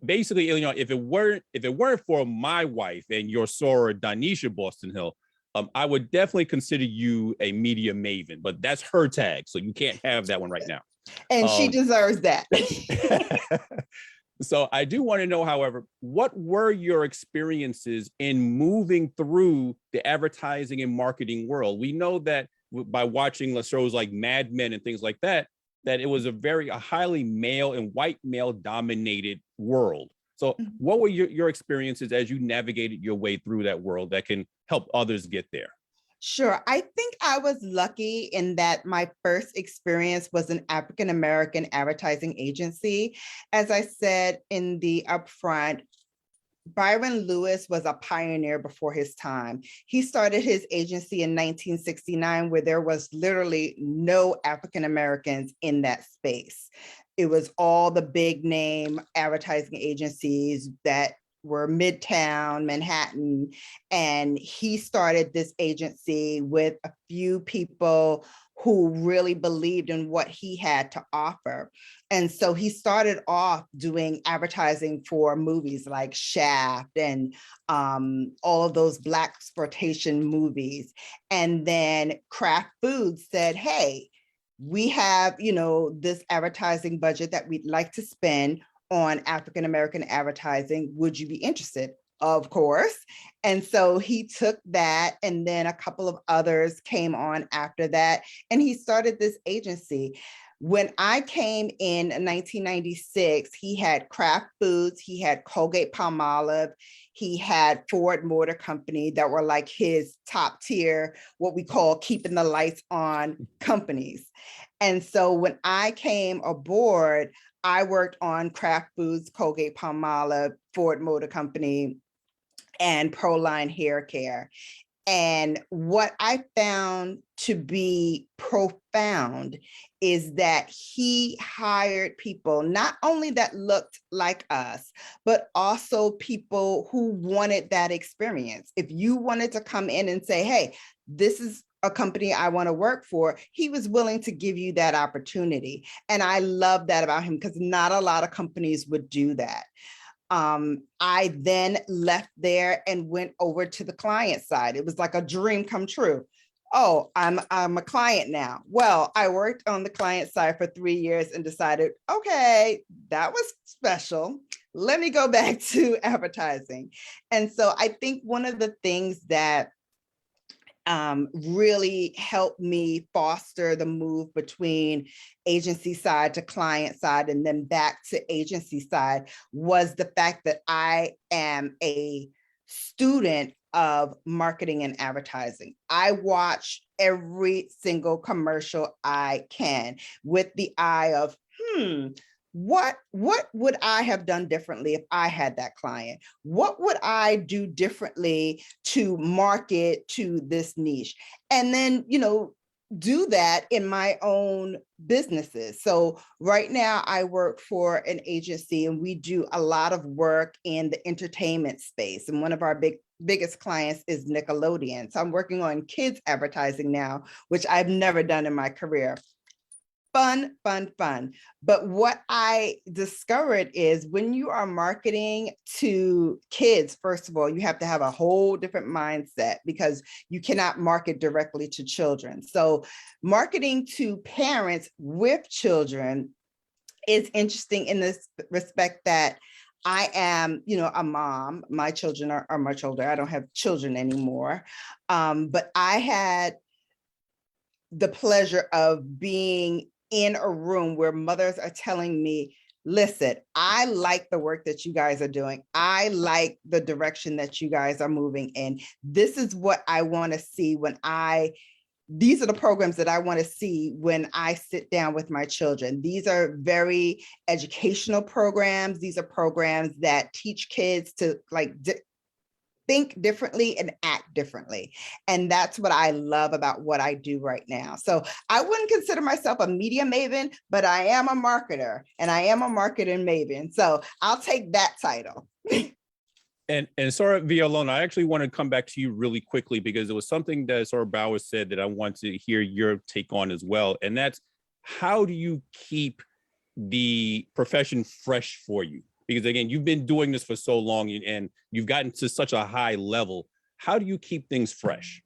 basically, you know, if it weren't for my wife and your soror Donisha Boston Hill, I would definitely consider you a media maven. But that's her tag, so you can't have that one right now. And she deserves that. So I do want to know, however, what were your experiences in moving through the advertising and marketing world? We know that by watching shows like Mad Men and things like that, that it was a highly male and white male dominated world. So what were your experiences as you navigated your way through that world that can help others get there? Sure. I think I was lucky in that my first experience was an African-American advertising agency. As I said in the upfront, Byron Lewis was a pioneer before his time. He started his agency in 1969, where there was literally no African-Americans in that space. It was all the big name advertising agencies that were Midtown, Manhattan, and he started this agency with a few people who really believed in what he had to offer. And so he started off doing advertising for movies like Shaft and all of those blaxploitation movies. And then Kraft Foods said, hey, we have, you know, this advertising budget that we'd like to spend on African-American advertising. Would you be interested? Of course. And so he took that, and then a couple of others came on after that, and he started this agency. When I came in 1996, he had Kraft Foods, he had Colgate-Palmolive, he had Ford Motor Company that were like his top tier, what we call keeping the lights on companies. And so when I came aboard, I worked on Kraft Foods, Colgate-Palmolive, Ford Motor Company, and Proline Hair Care. And what I found to be profound is that he hired people not only that looked like us, but also people who wanted that experience. If you wanted to come in and say, hey, this is a company I want to work for, he was willing to give you that opportunity. And I love that about him, because not a lot of companies would do that. I then left there and went over to the client side. It was like a dream come true. Oh, I'm a client now. Well, I worked on the client side for 3 years and decided, okay, that was special. Let me go back to advertising. And so I think one of the things that really helped me foster the move between agency side to client side and then back to agency side was the fact that I am a student of marketing and advertising. I watch every single commercial I can with the eye of, what would I have done differently if I had that client? What would I do differently to market to this niche? And then, you know, do that in my own businesses. So right now I work for an agency and we do a lot of work in the entertainment space. And one of our biggest clients is Nickelodeon. So I'm working on kids advertising now, which I've never done in my career. Fun, fun, fun. But what I discovered is when you are marketing to kids, first of all, you have to have a whole different mindset because you cannot market directly to children. So marketing to parents with children is interesting in this respect that I am, a mom. My children are much older. I don't have children anymore. But I had the pleasure of being in a room where mothers are telling me, listen, I like the work that you guys are doing. I like the direction that you guys are moving in. This is what I want to see these are the programs that I want to see when I sit down with my children. These are very educational programs. These are programs that teach kids to think differently and act differently. And that's what I love about what I do right now. So I wouldn't consider myself a media maven, but I am a marketer and I am a marketing maven. So I'll take that title. And Sora Bialona, I actually want to come back to you really quickly because it was something that Sora Bowers said that I want to hear your take on as well. And that's, how do you keep the profession fresh for you? Because again, you've been doing this for so long and you've gotten to such a high level. How do you keep things fresh?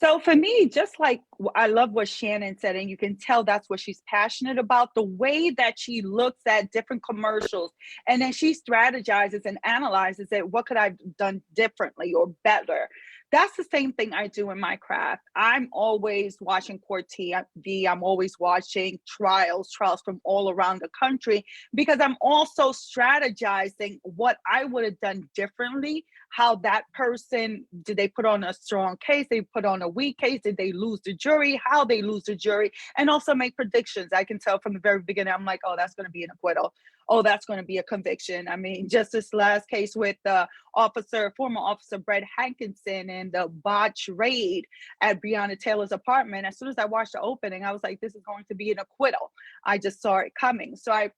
So for me, just like I love what Shannon said, and you can tell that's what she's passionate about, the way that she looks at different commercials and then she strategizes and analyzes it. What could I have done differently or better? That's the same thing I do in my craft. I'm always watching court TV. I'm always watching trials from all around the country, because I'm also strategizing what I would have done differently. How that person, did they put on a strong case? They put on a weak case? Did they lose the jury? How they lose the jury? And also make predictions. I can tell from the very beginning, I'm like, oh, that's going to be an acquittal. Oh, that's going to be a conviction. I mean, just this last case with former officer Brett Hankinson and the botch raid at Breonna Taylor's apartment. As soon as I watched the opening, I was like, this is going to be an acquittal. I just saw it coming. So I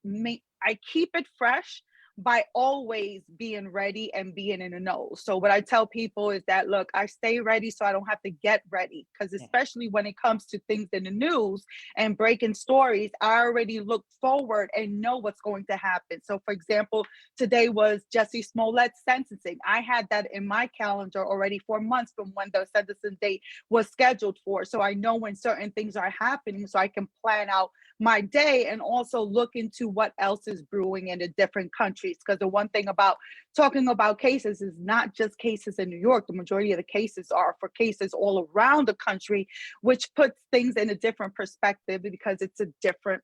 keep it fresh by always being ready and being in the know. So what I tell people is that, look, I stay ready so I don't have to get ready. Because especially when it comes to things in the news and breaking stories, I already look forward and know what's going to happen. So for example, today was Jussie Smollett's sentencing. I had that in my calendar already for months from when the sentencing date was scheduled for. So I know when certain things are happening so I can plan out my day and also look into what else is brewing in the different countries. Because the one thing about talking about cases is not just cases in New York. The majority of the cases are for cases all around the country, which puts things in a different perspective because it's different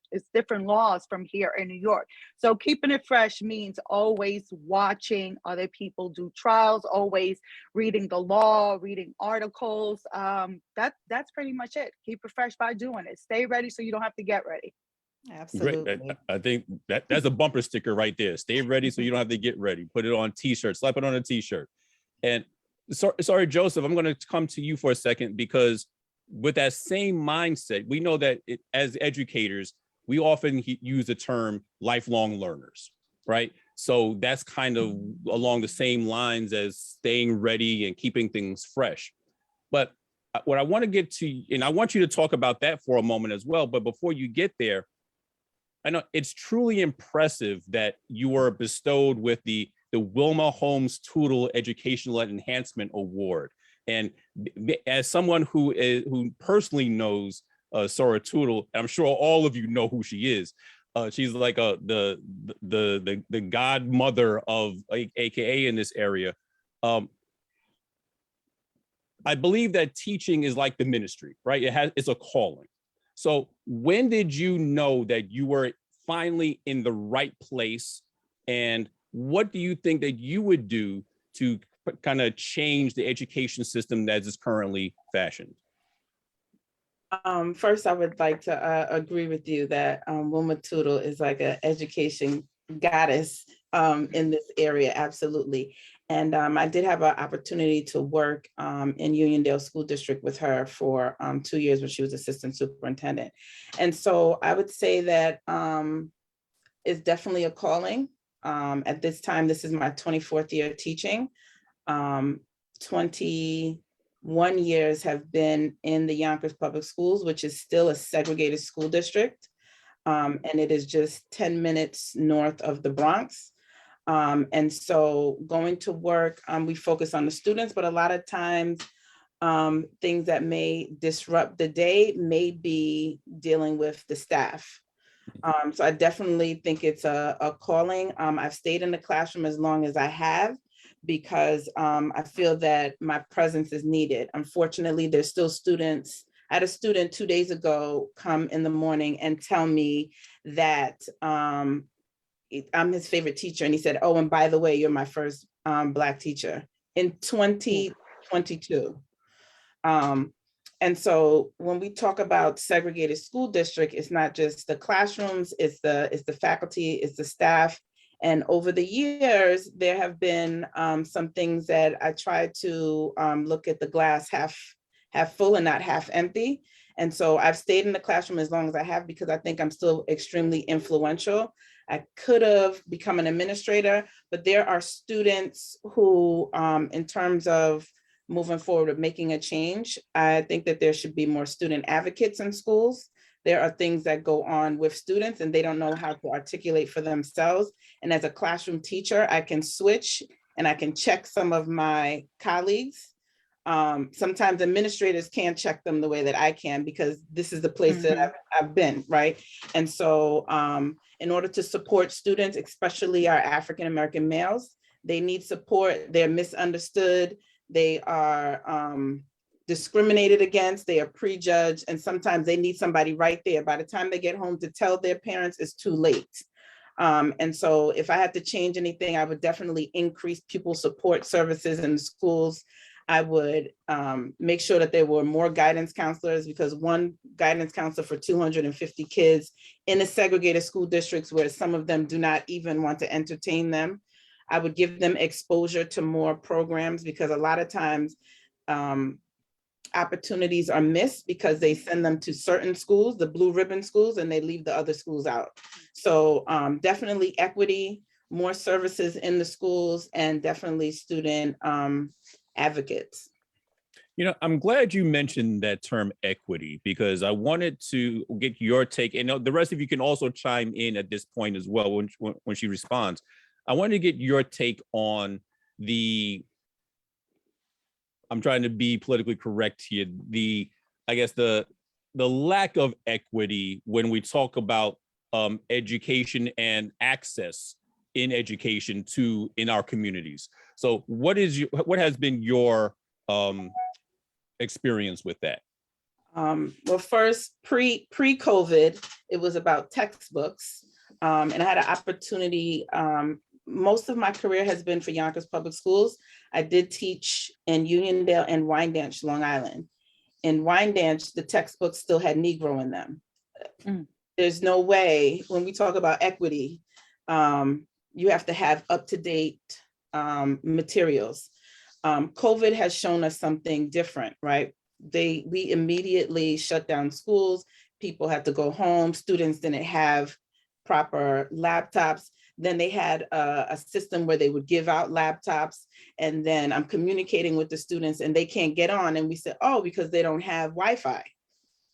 laws from here in New York. So keeping it fresh means always watching other people do trials, always reading the law, reading articles. That's pretty much it. Keep it fresh by doing it. Stay ready so you don't have to get ready. Absolutely. Great. I think that's a bumper sticker right there. Stay ready so you don't have to get ready. Put it on t-shirt, slap it on a t-shirt. And sorry, Joseph, I'm going to come to you for a second, because with that same mindset, we know that as educators, we often use the term lifelong learners, right? So that's kind of along the same lines as staying ready and keeping things fresh. But what I want to get to, and I want you to talk about that for a moment as well, but before you get there, I know it's truly impressive that you were bestowed with the Wilma Holmes Tootle Educational Enhancement Award. And as someone who personally knows Sora Tootle, I'm sure all of you know who she is. She's like the godmother of AKA in this area. I believe that teaching is like the ministry, right? It's a calling. So when did you know that you were finally in the right place? And what do you think that you would do to kind of change the education system as is currently fashioned? First, I would like to agree with you that Wilma Tootle is like an education goddess in this area, absolutely. And I did have an opportunity to work in Uniondale School District with her for 2 years when she was assistant superintendent. And so I would say that it's definitely a calling. At this time, this is my 24th year teaching. 21 years have been in the Yonkers Public Schools, which is still a segregated school district. And it is just 10 minutes north of the Bronx. And so going to work, we focus on the students, but a lot of times things that may disrupt the day may be dealing with the staff. So I definitely think it's a calling. I've stayed in the classroom as long as I have because I feel that my presence is needed. Unfortunately, there's still students. I had a student 2 days ago come in the morning and tell me that I'm his favorite teacher. And he said, oh, and by the way, you're my first Black teacher in 2022. And so when we talk about segregated school district, it's not just the classrooms, it's the faculty, it's the staff. And over the years, there have been some things that I try to look at the glass half full and not half empty. And so I've stayed in the classroom as long as I have because I think I'm still extremely influential. I could have become an administrator, but there are students who, in terms of moving forward with making a change, I think that there should be more student advocates in schools. There are things that go on with students and they don't know how to articulate for themselves. And as a classroom teacher, I can switch and I can check some of my colleagues. Sometimes administrators can't check them the way that I can because this is the place that I've been, right? And so in order to support students, especially our African-American males, they need support, they're misunderstood, they are discriminated against, they are prejudged, and sometimes they need somebody right there. By the time they get home to tell their parents, it's too late. And so if I had to change anything, I would definitely increase pupil support services in the schools. I would make sure that there were more guidance counselors because one guidance counselor for 250 kids in the segregated school districts where some of them do not even want to entertain them. I would give them exposure to more programs because a lot of times opportunities are missed because they send them to certain schools, the blue ribbon schools, and they leave the other schools out. So definitely equity, more services in the schools, and definitely student advocates. You know, I'm glad you mentioned that term equity because I wanted to get your take, and the rest of you can also chime in at this point as well when she responds. I wanted to get your take on I'm trying to be politically correct here, I guess the lack of equity when we talk about education and access in education in our communities. So what has been your experience with that? Well, first, pre-COVID, it was about textbooks. And I had an opportunity, most of my career has been for Yonkers Public Schools. I did teach in Uniondale and Wyandanch, Long Island. In Wyandanch, the textbooks still had Negro in them. There's no way, when we talk about equity, you have to have up-to-date materials. COVID has shown us something different, right? We immediately shut down schools. People had to go home. Students didn't have proper laptops. Then they had a system where they would give out laptops. And then I'm communicating with the students and they can't get on. And we said, oh, because they don't have Wi-Fi,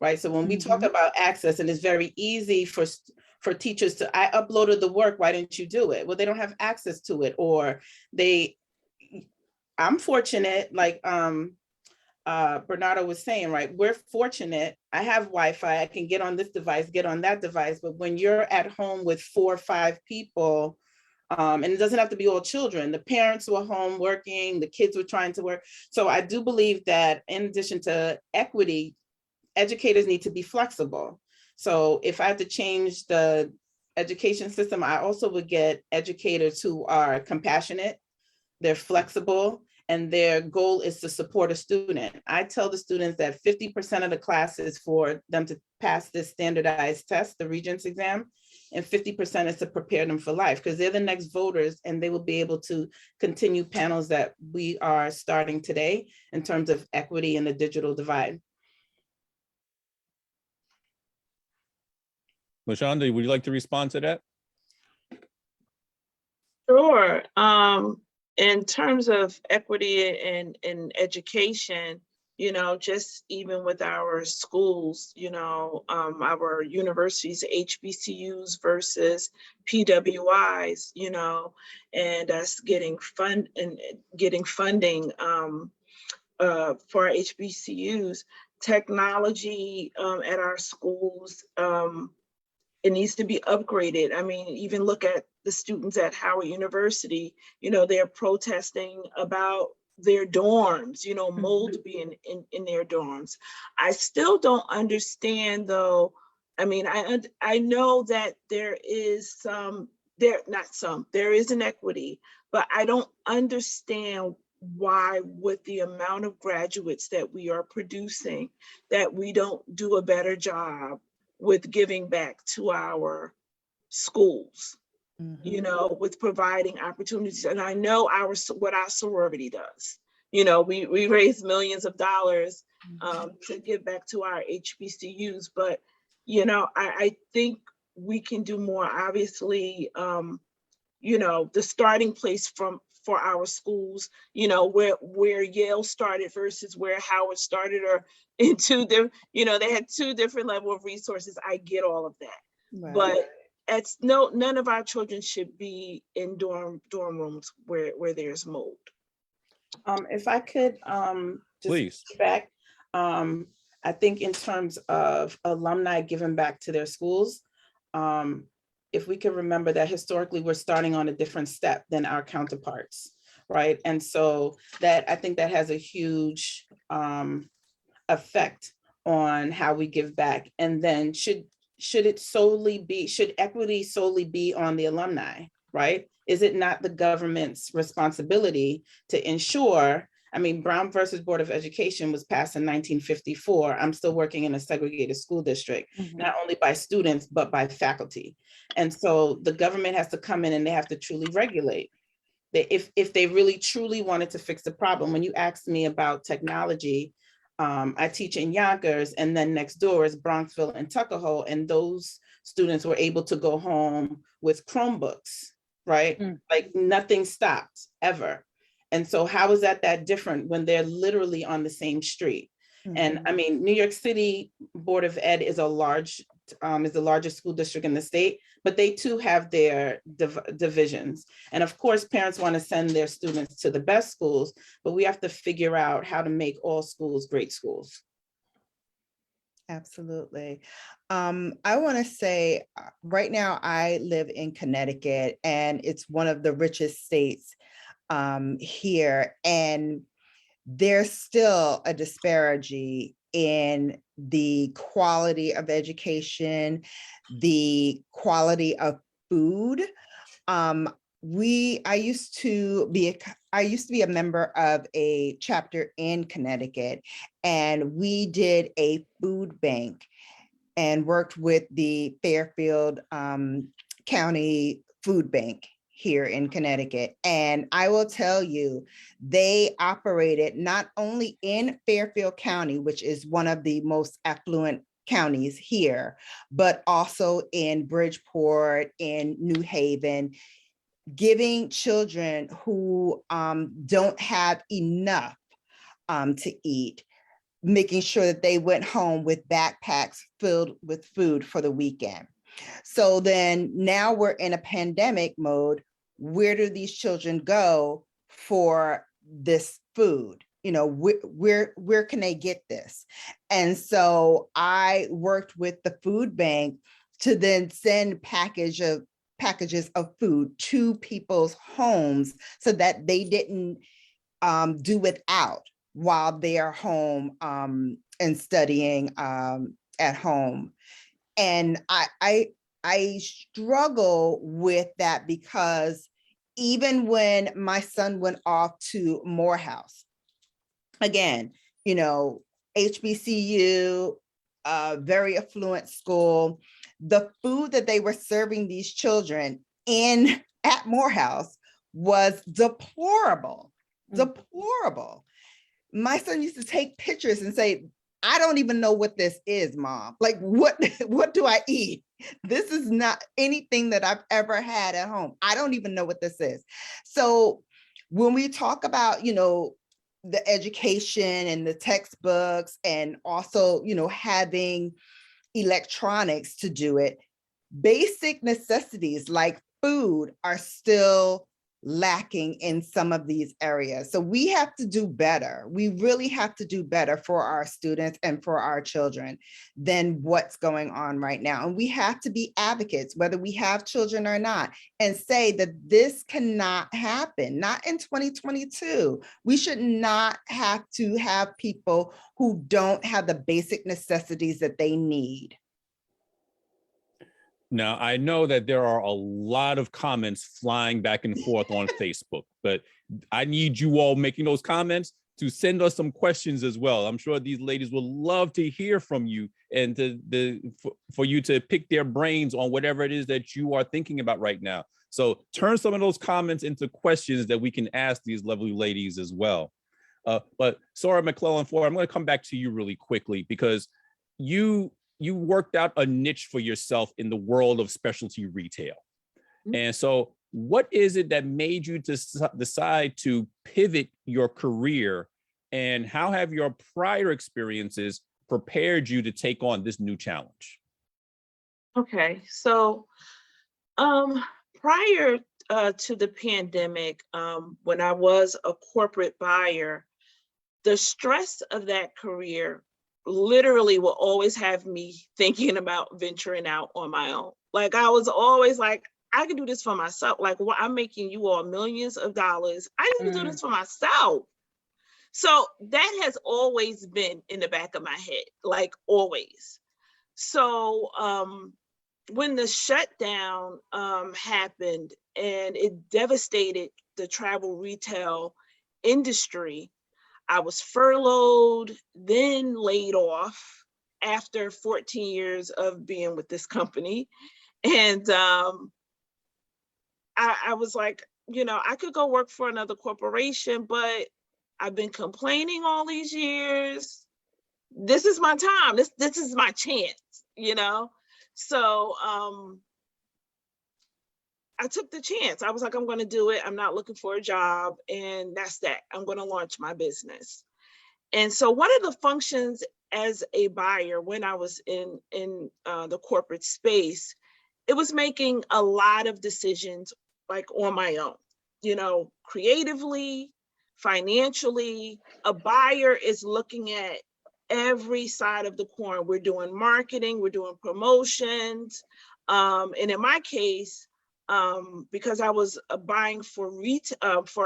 right? So when we talk about access, and it's very easy for teachers to, I uploaded the work, why didn't you do it? Well, they don't have access to it, or I'm fortunate, like Bernarda was saying, right? We're fortunate. I have Wi-Fi. I can get on this device, get on that device. But when you're at home with 4 or 5 people, and it doesn't have to be all children, the parents were home working, the kids were trying to work. So I do believe that in addition to equity, educators need to be flexible. So if I had to change the education system, I also would get educators who are compassionate, they're flexible, and their goal is to support a student. I tell the students that 50% of the class is for them to pass this standardized test, the Regents exam, and 50% is to prepare them for life because they're the next voters and they will be able to continue panels that we are starting today in terms of equity and the digital divide. Lashonda, would you like to respond to that? Sure. In terms of equity in education, you know, just even with our schools, you know, our universities, HBCUs versus PWIs, you know, and us getting funding for our HBCUs, technology at our schools it needs to be upgraded. I mean, even look at the students at Howard University, you know, they're protesting about their dorms, you know, mold being in their dorms. I still don't understand though. I mean, I know that there is there is inequity, but I don't understand why with the amount of graduates that we are producing, that we don't do a better job with giving back to our schools, you know, with providing opportunities. And I know what our sorority does. You know, we raise millions of dollars to give back to our HBCUs, but, you know, I think we can do more. Obviously, you know, the starting place for our schools, you know, where Yale started versus where Howard started, or into the, you know, they had two different level of resources. I get all of that, Right. but none of our children should be in dorm rooms where there's mold. If I could just Please. back, I think in terms of alumni giving back to their schools, if we can remember that historically we're starting on a different step than our counterparts, right? And so that, I think that has a huge effect on how we give back. And then should equity solely be on the alumni, right? Is it not the government's responsibility to ensure? I mean, Brown versus Board of Education was passed in 1954. I'm still working in a segregated school district, not only by students, but by faculty. And so the government has to come in and they have to truly regulate. If they really truly wanted to fix the problem. When you asked me about technology, I teach in Yonkers, and then next door is Bronxville and Tuckahoe, and those students were able to go home with Chromebooks, right? Like nothing stopped ever. And so how is that different when they're literally on the same street? And I mean, New York City Board of Ed is is the largest school district in the state, but they too have their divisions. And of course, parents want to send their students to the best schools, but we have to figure out how to make all schools great schools. Absolutely. I want to say right now I live in Connecticut, and it's one of the richest states here. And there's still a disparity in the quality of education, the quality of food. I used to be a member of a chapter in Connecticut, and we did a food bank and worked with the Fairfield County Food Bank here in Connecticut. And I will tell you, they operated not only in Fairfield County, which is one of the most affluent counties here, but also in Bridgeport, in New Haven, giving children who don't have enough to eat, making sure that they went home with backpacks filled with food for the weekend. So then now we're in a pandemic mode. Where do these children go for this food? You know, where can they get this? And so I worked with the food bank to then send packages of food to people's homes so that they didn't do without while they are home and studying at home. And I struggle with that, because even when my son went off to Morehouse, again, you know, HBCU, very affluent school, the food that they were serving these children at Morehouse was deplorable. My son used to take pictures and say, I don't even know what this is, Mom. Like, what do I eat? This is not anything that I've ever had at home. I don't even know what this is. So when we talk about, you know, the education and the textbooks, and also, you know, having electronics to do it, basic necessities like food are still lacking in some of these areas. So we have to do better. We really have to do better for our students and for our children than what's going on right now. And we have to be advocates, whether we have children or not, and say that this cannot happen, not in 2022. We should not have to have people who don't have the basic necessities that they need. Now, I know that there are a lot of comments flying back and forth on Facebook, but I need you all making those comments to send us some questions as well. I'm sure these ladies will love to hear from you and for you to pick their brains on whatever it is that you are thinking about right now. So turn some of those comments into questions that we can ask these lovely ladies as well. But Soror Mcclellan, I'm going to come back to you really quickly because you worked out a niche for yourself in the world of specialty retail. Mm-hmm. And so what is it that made you decide to pivot your career, and how have your prior experiences prepared you to take on this new challenge? Okay, so prior to the pandemic, when I was a corporate buyer, the stress of that career literally will always have me thinking about venturing out on my own. Like I was always like, I can do this for myself. Like, well, I'm making you all millions of dollars. I need to do this for myself. So that has always been in the back of my head, like always. So when the shutdown happened and it devastated the travel retail industry, I was furloughed, then laid off after 14 years of being with this company. And I was like, you know, I could go work for another corporation, but I've been complaining all these years. This is my time. This is my chance, you know? So I took the chance. I was like, I'm going to do it. I'm not looking for a job. And that's that. I'm going to launch my business. And so one of the functions as a buyer when I was in the corporate space, it was making a lot of decisions like on my own, you know, creatively, financially. A buyer is looking at every side of the coin. We're doing marketing, we're doing promotions. And in my case, because I was buying for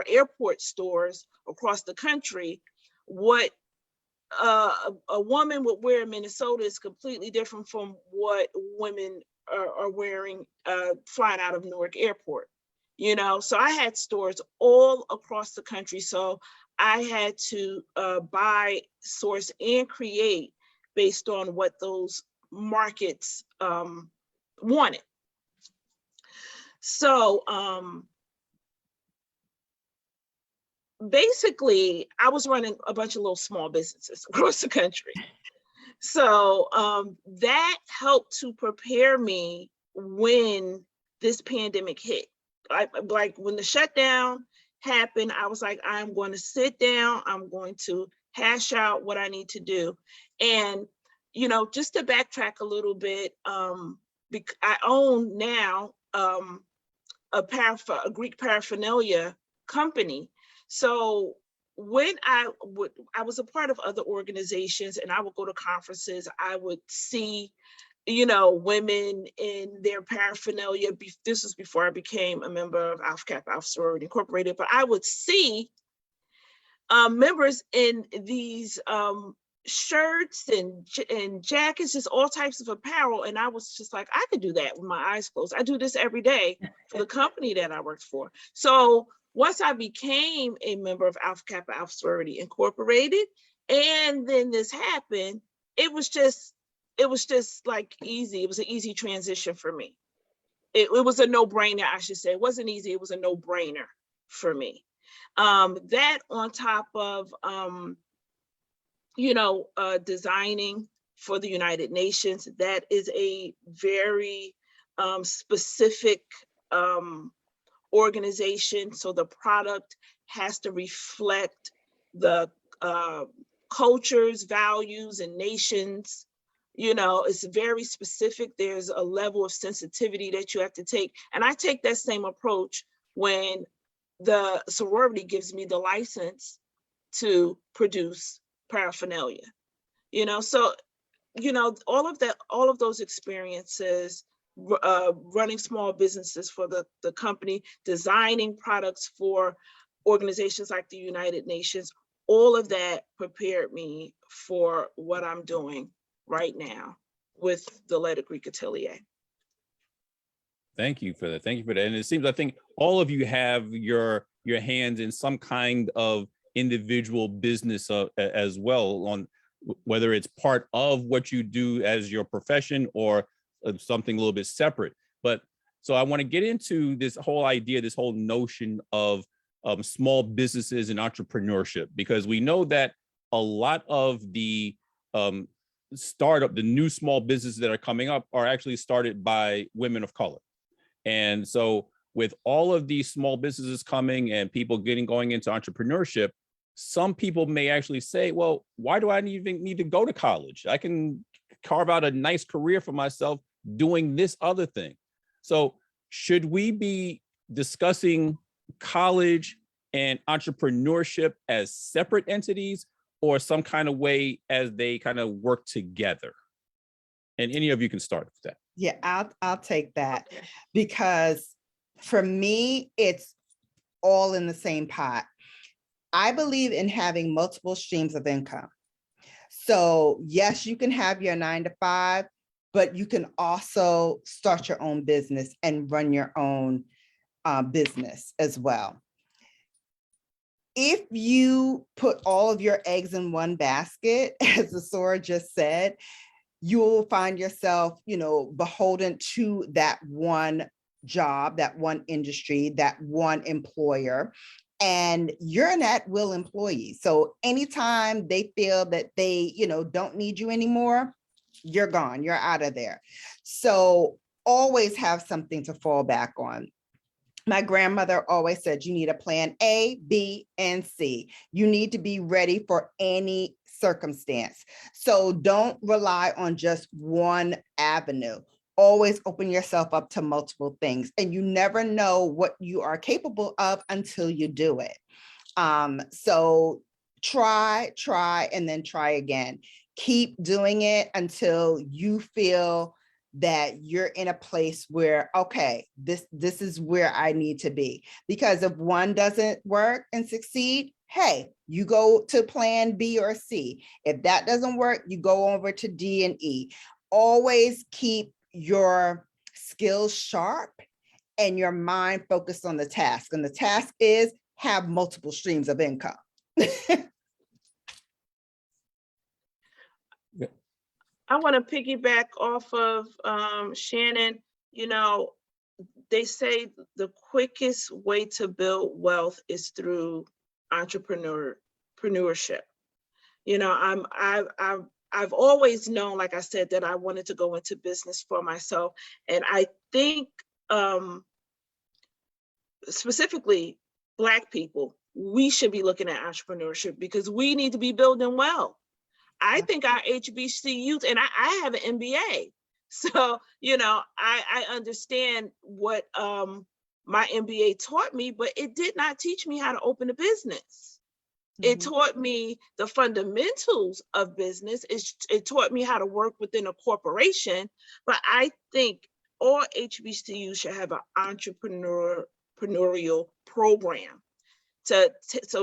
airport stores across the country, what a woman would wear in Minnesota is completely different from what women are wearing flying out of Newark Airport. You know, so I had stores all across the country. So I had to buy, source, and create based on what those markets wanted. So basically, I was running a bunch of little small businesses across the country. So that helped to prepare me when this pandemic hit. Like when the shutdown happened, I was like, I'm going to sit down, I'm going to hash out what I need to do. And, you know, just to backtrack a little bit, I own now a Greek paraphernalia company. So when I was a part of other organizations and I would go to conferences, I would see, you know, women in their paraphernalia. This was before I became a member of Alpha Kappa Alpha Sorority Incorporated, but I would see members in these shirts and jackets, just all types of apparel. And I was just like, I could do that with my eyes closed. I do this every day for the company that I worked for. So once I became a member of Alpha Kappa Alpha Sorority Incorporated, and then this happened, it was just like easy. It was an easy transition for me. It was a no-brainer, I should say. It wasn't easy, it was a no-brainer for me. That on top of, you know, designing for the United Nations, that is a very specific organization. So the product has to reflect the cultures, values, and nations. You know, it's very specific. There's a level of sensitivity that you have to take. And I take that same approach when the sorority gives me the license to produce paraphernalia, so, all of that, all of those experiences, running small businesses for the company, designing products for organizations like the United Nations, all of that prepared me for what I'm doing right now with the Letter Greek Atelier. Thank you for that. Thank you for that. And it seems, I think all of you have your hands in some kind of individual business as well, on whether it's part of what you do as your profession or something a little bit separate. But so I want to get into this whole idea, this whole notion of small businesses and entrepreneurship, because we know that a lot of the the new small businesses that are coming up are actually started by women of color. And so with all of these small businesses coming and people going into entrepreneurship, some people may actually say, well, why do I even need to go to college? I can carve out a nice career for myself doing this other thing. So should we be discussing college and entrepreneurship as separate entities, or some kind of way as they kind of work together? And any of you can start with that. Yeah, I'll take that, because for me, it's all in the same pot. I believe in having multiple streams of income. So yes, you can have your 9 to 5, but you can also start your own business and run your own business as well. If you put all of your eggs in one basket, as the Sora just said, you'll find yourself, beholden to that one job, that one industry, that one employer, and you're an at-will employee. So anytime they feel that they, don't need you anymore, you're gone, you're out of there. So always have something to fall back on. My grandmother always said, you need a plan A, B, and C. You need to be ready for any circumstance. So don't rely on just one avenue. Always open yourself up to multiple things, and you never know what you are capable of until you do it. So try, and then try again. Keep doing it until you feel that you're in a place where, okay, this is where I need to be. Because if one doesn't work and succeed, hey, you go to plan B or C. If that doesn't work, you go over to D and E. Always keep your skills sharp and your mind focused on the task. And the task is have multiple streams of income. I want to piggyback off of Shannon. They say the quickest way to build wealth is through entrepreneurship. I've always known, like I said, that I wanted to go into business for myself. And I think specifically Black people, we should be looking at entrepreneurship because we need to be building wealth. I think our HBCUs, and I have an MBA. So, I understand what my MBA taught me, but it did not teach me how to open a business. It taught me the fundamentals of business. It taught me how to work within a corporation. But I think all HBCUs should have an entrepreneurial program so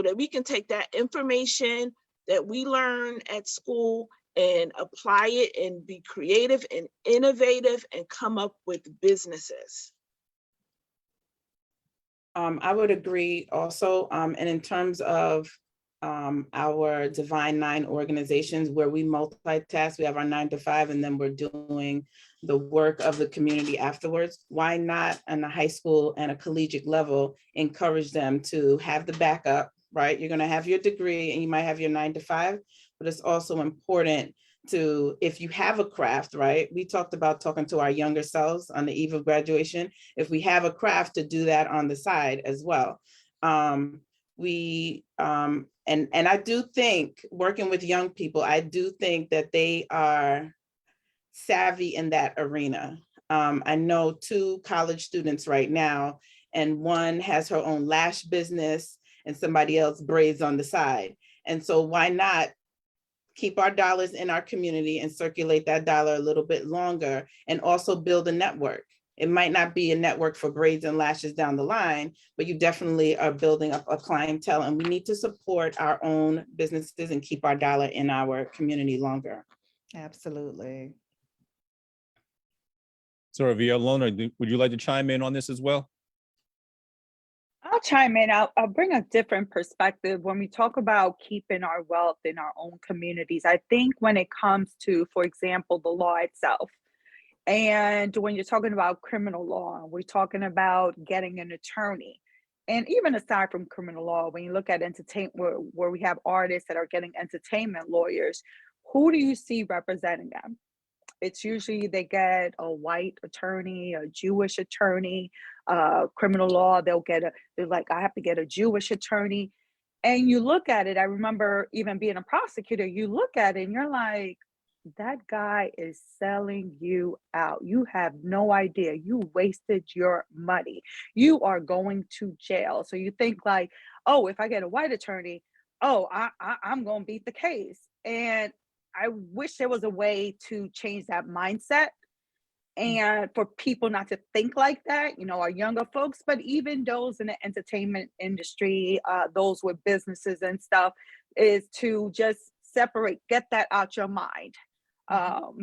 that we can take that information that we learn at school and apply it and be creative and innovative and come up with businesses. I would agree also. And in terms of our Divine Nine organizations where we multitask, we have our 9 to 5, and then we're doing the work of the community afterwards. Why not on a high school and a collegiate level, encourage them to have the backup, right? You're gonna have your degree and you might have your 9 to 5, but it's also important to, if you have a craft, right? We talked about talking to our younger selves on the eve of graduation. If we have a craft, to do that on the side as well. And I do think, working with young people, I do think that they are savvy in that arena. I know 2 college students right now, and one has her own lash business and somebody else braids on the side. And so why not keep our dollars in our community and circulate that dollar a little bit longer, and also build a network. It might not be a network for braids and lashes down the line, but you definitely are building up a clientele, and we need to support our own businesses and keep our dollar in our community longer. Absolutely. So Bialona, would you like to chime in on this as well? I'll chime in. I'll bring a different perspective when we talk about keeping our wealth in our own communities. I think when it comes to, for example, the law itself, and when you're talking about criminal law, we're talking about getting an attorney. And even aside from criminal law, when you look at entertainment, where we have artists that are getting entertainment lawyers, who do you see representing them? It's usually they get a white attorney, a Jewish attorney, criminal law, they're like, I have to get a Jewish attorney. And you look at it, I remember even being a prosecutor, you look at it and you're like, that guy is selling you out. You have no idea. You wasted your money. You are going to jail. So you think like, oh, if I get a white attorney, oh, I'm going to beat the case. And I wish there was a way to change that mindset and for people not to think like that, you know, our younger folks, but even those in the entertainment industry, those with businesses and stuff, is to just separate, get that out your mind.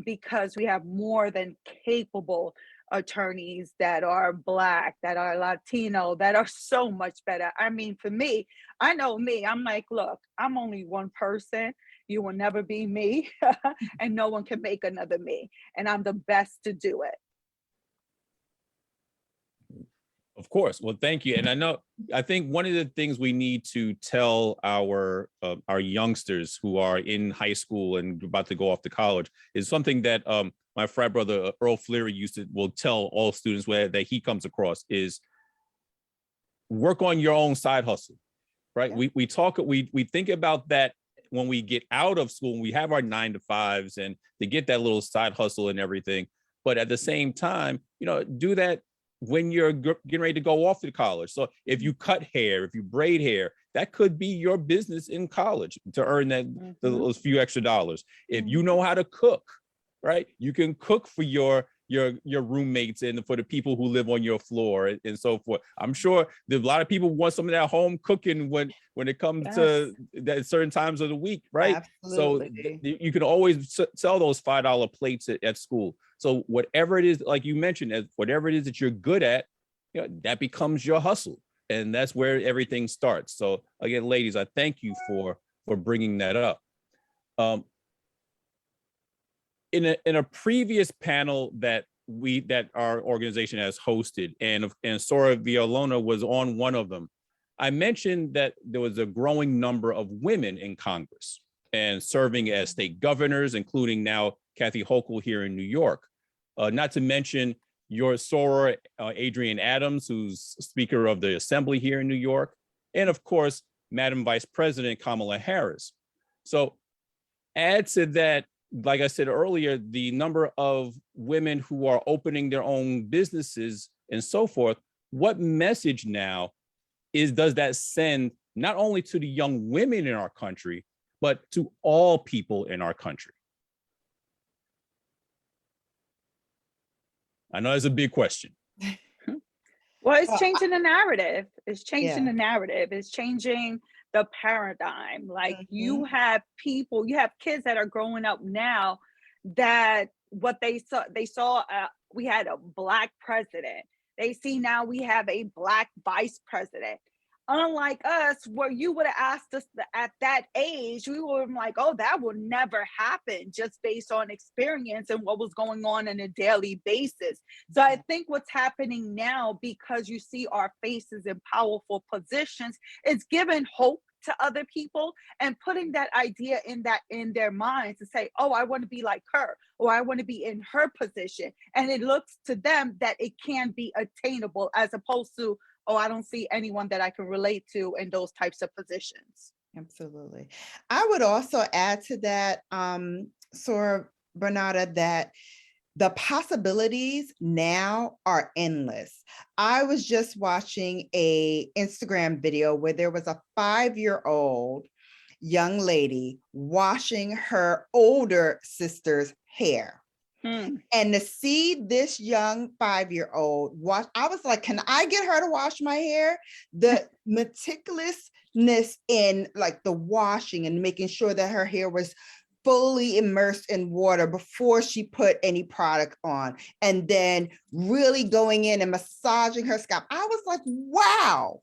Because we have more than capable attorneys that are Black, that are Latino, that are so much better. I mean, for me, I know me, I'm like, look, I'm only one person. You will never be me, and no one can make another me. And I'm the best to do it. Of course. Well, thank you. And I think one of the things we need to tell our youngsters who are in high school and about to go off to college is something that my frat brother Earl Fleary will tell all students that he comes across is work on your own side hustle, right? Yeah. We think about that when we get out of school, when we have our 9 to 5s and to get that little side hustle and everything. But at the same time, you know, do that when you're getting ready to go off to college. So if you cut hair, if you braid hair, that could be your business in college to earn those few extra dollars. If you know how to cook, right, you can cook for your roommates and for the people who live on your floor and so forth. I'm sure a lot of people want some of that home cooking when it comes to that certain times of the week, right? Absolutely. So you can always sell those $5 plates at school. So whatever it is, like you mentioned, whatever it is that you're good at, you know, that becomes your hustle, and that's where everything starts. So again, ladies, I thank you for bringing that up. In a previous panel that our organization has hosted, and Sora Bialona was on one of them, I mentioned that there was a growing number of women in Congress and serving as state governors, including now Kathy Hochul here in New York. Not to mention your Sora Adrienne Adams, who's Speaker of the Assembly here in New York, and of course, Madam Vice President Kamala Harris. So add to that, like I said earlier, the number of women who are opening their own businesses and so forth. What message now does that send not only to the young women in our country, but to all people in our country? I know that's a big question. Well, it's changing the narrative. It's changing the narrative. It's changing the paradigm. Like you have kids that are growing up now that what they saw, we had a Black president. They see now we have a Black vice president. Unlike us, where you would have asked us at that age, we were like, oh, that will never happen, just based on experience and what was going on a daily basis. So I think what's happening now, because you see our faces in powerful positions, it's giving hope to other people and putting that idea in their minds to say, oh, I want to be like her, or I want to be in her position. And it looks to them that it can be attainable, as opposed to, oh, I don't see anyone that I can relate to in those types of positions. Absolutely. I would also add to that, Sora Bernarda, that the possibilities now are endless. I was just watching a Instagram video where there was a 5-year-old young lady washing her older sister's hair. And to see this young 5-year-old wash, I was like, can I get her to wash my hair? The meticulousness in like the washing and making sure that her hair was fully immersed in water before she put any product on, and then really going in and massaging her scalp. I was like, wow,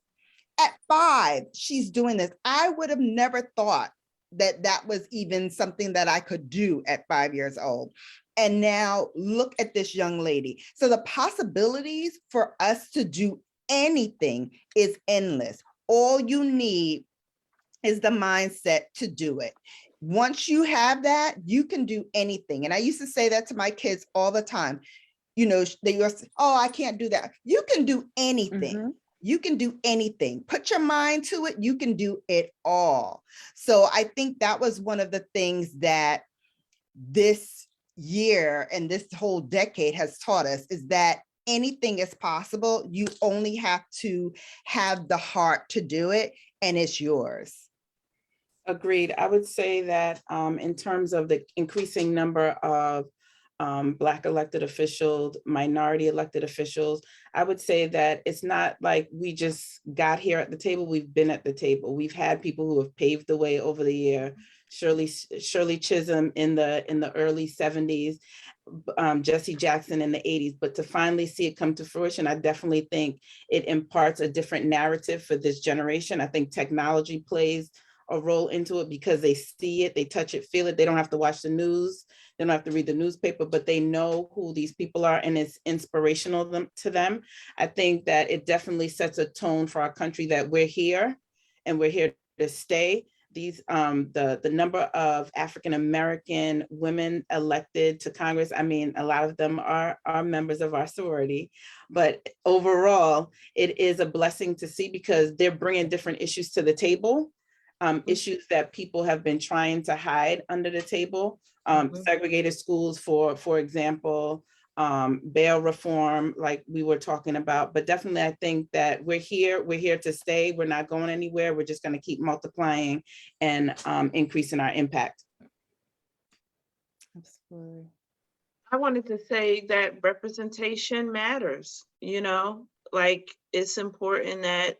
at 5, she's doing this. I would have never thought that that was even something that I could do at 5 years old. And now look at this young lady. So the possibilities for us to do anything is endless. All you need is the mindset to do it. Once you have that, you can do anything. And I used to say that to my kids all the time. You know, they were, oh, I can't do that. You can do anything. You can do anything. Put your mind to it. You can do it all. So I think that was one of the things that this year and this whole decade has taught us, is that anything is possible. You only have to have the heart to do it, and it's yours. Agreed. I would say that in terms of the increasing number of Black elected officials, minority elected officials, I would say that it's not like we just got here at the table. We've been at the table. We've had people who have paved the way over the year. Shirley Chisholm in the early 70s, Jesse Jackson in the 80s. But to finally see it come to fruition, I definitely think it imparts a different narrative for this generation. I think technology plays a role into it because they see it, they touch it, feel it. They don't have to watch the news, they don't have to read the newspaper, but they know who these people are, and it's inspirational to them. I think that it definitely sets a tone for our country that we're here and we're here to stay. These the number of African-American women elected to Congress, I mean, a lot of them are members of our sorority, but overall, it is a blessing to see because they're bringing different issues to the table. Issues that people have been trying to hide under the table, segregated schools, for example, bail reform, like we were talking about. But definitely, I think that we're here to stay. We're not going anywhere. We're just going to keep multiplying and increasing our impact. Absolutely. I wanted to say that representation matters, you know, like it's important that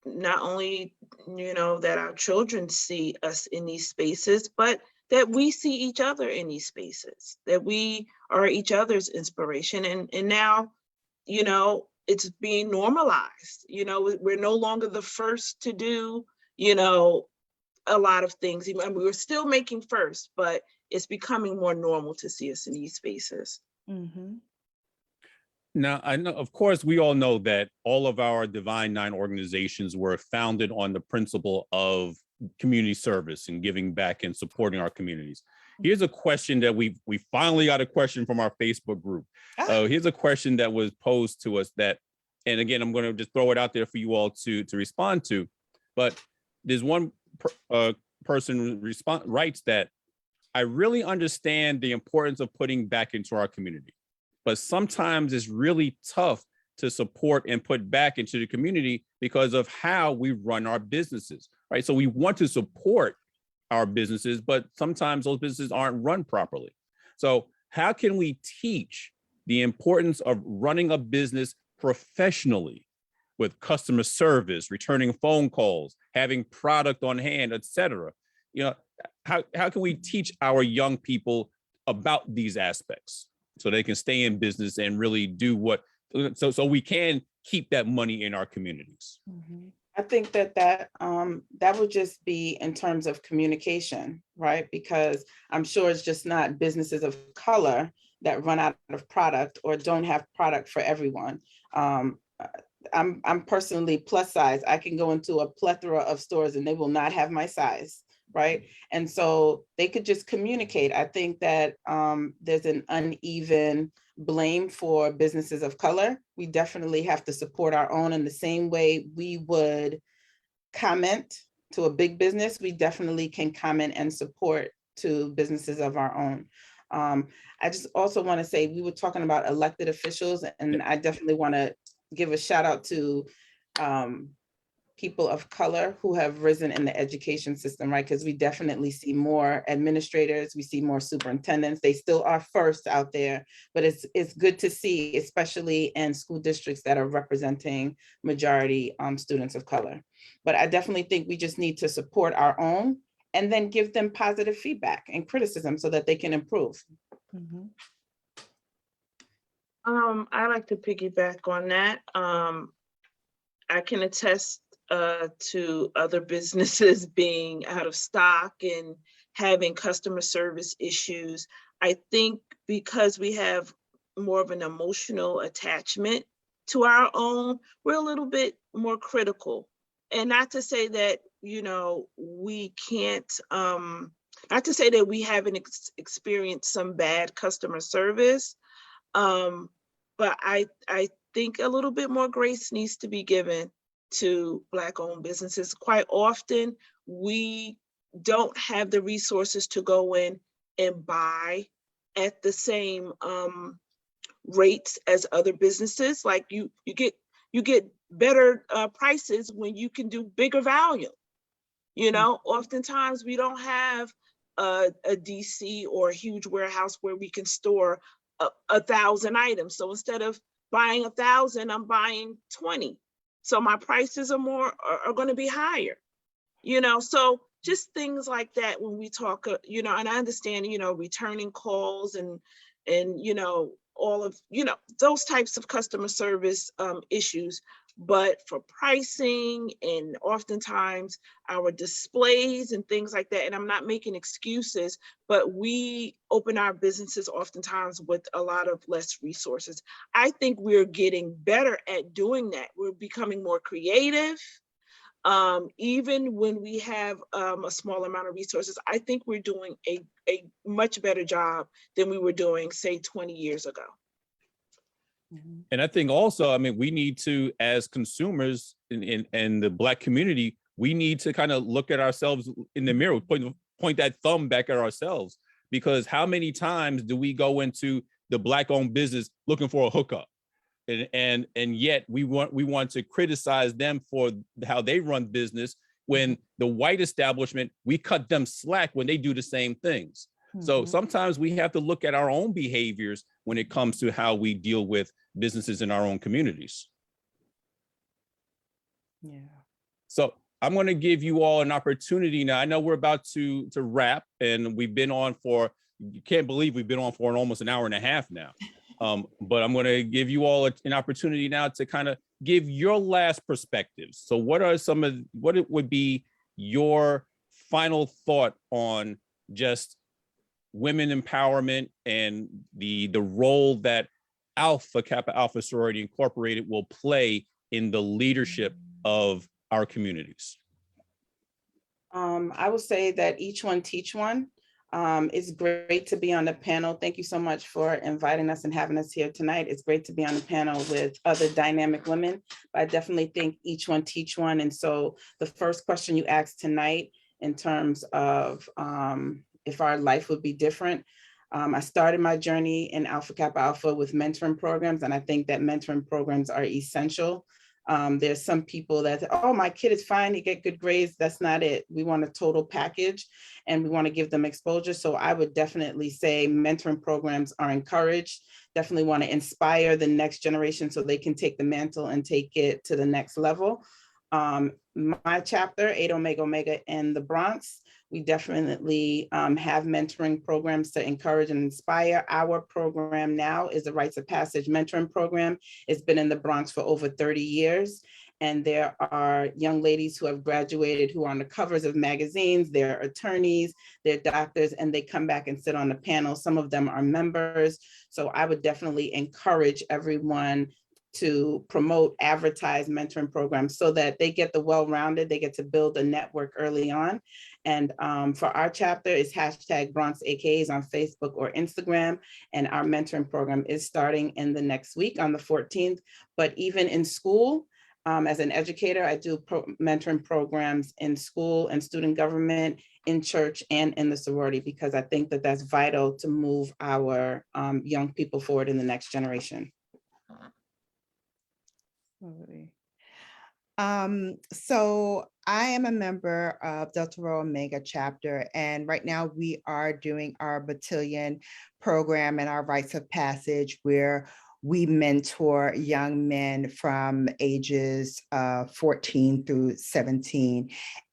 not only, you know, that our children see us in these spaces, but that we see each other in these spaces, that we are each other's inspiration. And now, you know, it's being normalized. You know, we're no longer the first to do, you know, a lot of things. I mean, we're still making first, but it's becoming more normal to see us in these spaces. Now, I know, of course, we all know that all of our Divine Nine organizations were founded on the principle of community service and giving back and supporting our communities. Here's a question that we finally got a question from our Facebook group. Here's a question that was posed to us that, and again, I'm going to just throw it out there for you all to respond to. But there's one person writes that, I really understand the importance of putting back into our community, but sometimes it's really tough to support and put back into the community because of how we run our businesses, right? So we want to support our businesses, but sometimes those businesses aren't run properly. So how can we teach the importance of running a business professionally with customer service, returning phone calls, having product on hand, et cetera? You know, how can we teach our young people about these aspects so they can stay in business and really do what, so we can keep that money in our communities? I think that would just be in terms of communication, right? Because I'm sure it's just not businesses of color that run out of product or don't have product for everyone. I'm personally plus size. I can go into a plethora of stores and they will not have my size, right? And so they could just communicate. I think that there's an uneven blame for businesses of color. We definitely have to support our own in the same way we would comment to a big business. We definitely can comment and support to businesses of our own. I just also want to say, we were talking about elected officials, and I definitely want to give a shout out to people of color who have risen in the education system, right? Because we definitely see more administrators, we see more superintendents. They still are first out there, but it's good to see, especially in school districts that are representing majority students of color. But I definitely think we just need to support our own and then give them positive feedback and criticism so that they can improve. I like to piggyback on that. I can attest to other businesses being out of stock and having customer service issues. I think because we have more of an emotional attachment to our own, we're a little bit more critical. And not to say that, you know, we can't, not to say that we haven't experienced some bad customer service, but I think a little bit more grace needs to be given to Black-owned businesses. Quite often, we don't have the resources to go in and buy at the same rates as other businesses. Like you get better prices when you can do bigger volume. You know, oftentimes we don't have a DC or a huge warehouse where we can store 1,000 items. So instead of buying 1,000, I'm buying 20. So my prices are going to be higher, you know, so just things like that when we talk, you know, and I understand, you know, returning calls and, you know, all of, you know, those types of customer service issues. But for pricing and oftentimes our displays and things like that, and I'm not making excuses, but we open our businesses oftentimes with a lot of less resources. I think we're getting better at doing that. We're becoming more creative. Even when we have a small amount of resources, I think we're doing a much better job than we were doing, say, 20 years ago. And I think also, I mean, we need to, as consumers in the Black community, we need to kind of look at ourselves in the mirror, point that thumb back at ourselves, because how many times do we go into the Black-owned business looking for a hookup? And yet we want to criticize them for how they run business, when the white establishment, we cut them slack when they do the same things. So sometimes we have to look at our own behaviors when it comes to how we deal with businesses in our own communities. Yeah. So I'm going to give you all an opportunity now. I know we're about to wrap, and we've been on for, you can't believe we've been on for almost an hour and a half now. But I'm going to give you all an opportunity now to kind of give your last perspectives. So what are what it would be your final thought on just women empowerment and the role that Alpha Kappa Alpha Sorority Incorporated will play in the leadership of our communities? I would say that each one teach one. It's great to be on the panel. Thank you so much for inviting us and having us here tonight. It's great to be on the panel with other dynamic women. But I definitely think each one teach one. And so the first question you asked tonight in terms of if our life would be different, I started my journey in Alpha Kappa Alpha with mentoring programs, and I think that mentoring programs are essential. There's some people that, oh, my kid is fine, he get good grades. That's not it. We want a total package, and we want to give them exposure. So I would definitely say mentoring programs are encouraged. Definitely want to inspire the next generation so they can take the mantle and take it to the next level. My chapter, 8 Omega Omega in the Bronx, we definitely have mentoring programs to encourage and inspire. Our program now is the Rites of Passage mentoring program. It's been in the Bronx for over 30 years. And there are young ladies who have graduated who are on the covers of magazines. They're attorneys, they're doctors, and they come back and sit on the panel. Some of them are members. So I would definitely encourage everyone to promote, advertise mentoring programs so that they get the well-rounded, they get to build a network early on. And for our chapter, it's hashtag Bronx AKAs on Facebook or Instagram. And our mentoring program is starting in the next week on the 14th. But even in school, As an educator, I do mentoring programs in school and student government, in church, and in the sorority, because I think that that's vital to move our young people forward in the next generation. So I am a member of Delta Rho Omega chapter, and right now we are doing our battalion program and our rites of passage, where we mentor young men from ages 14 through 17.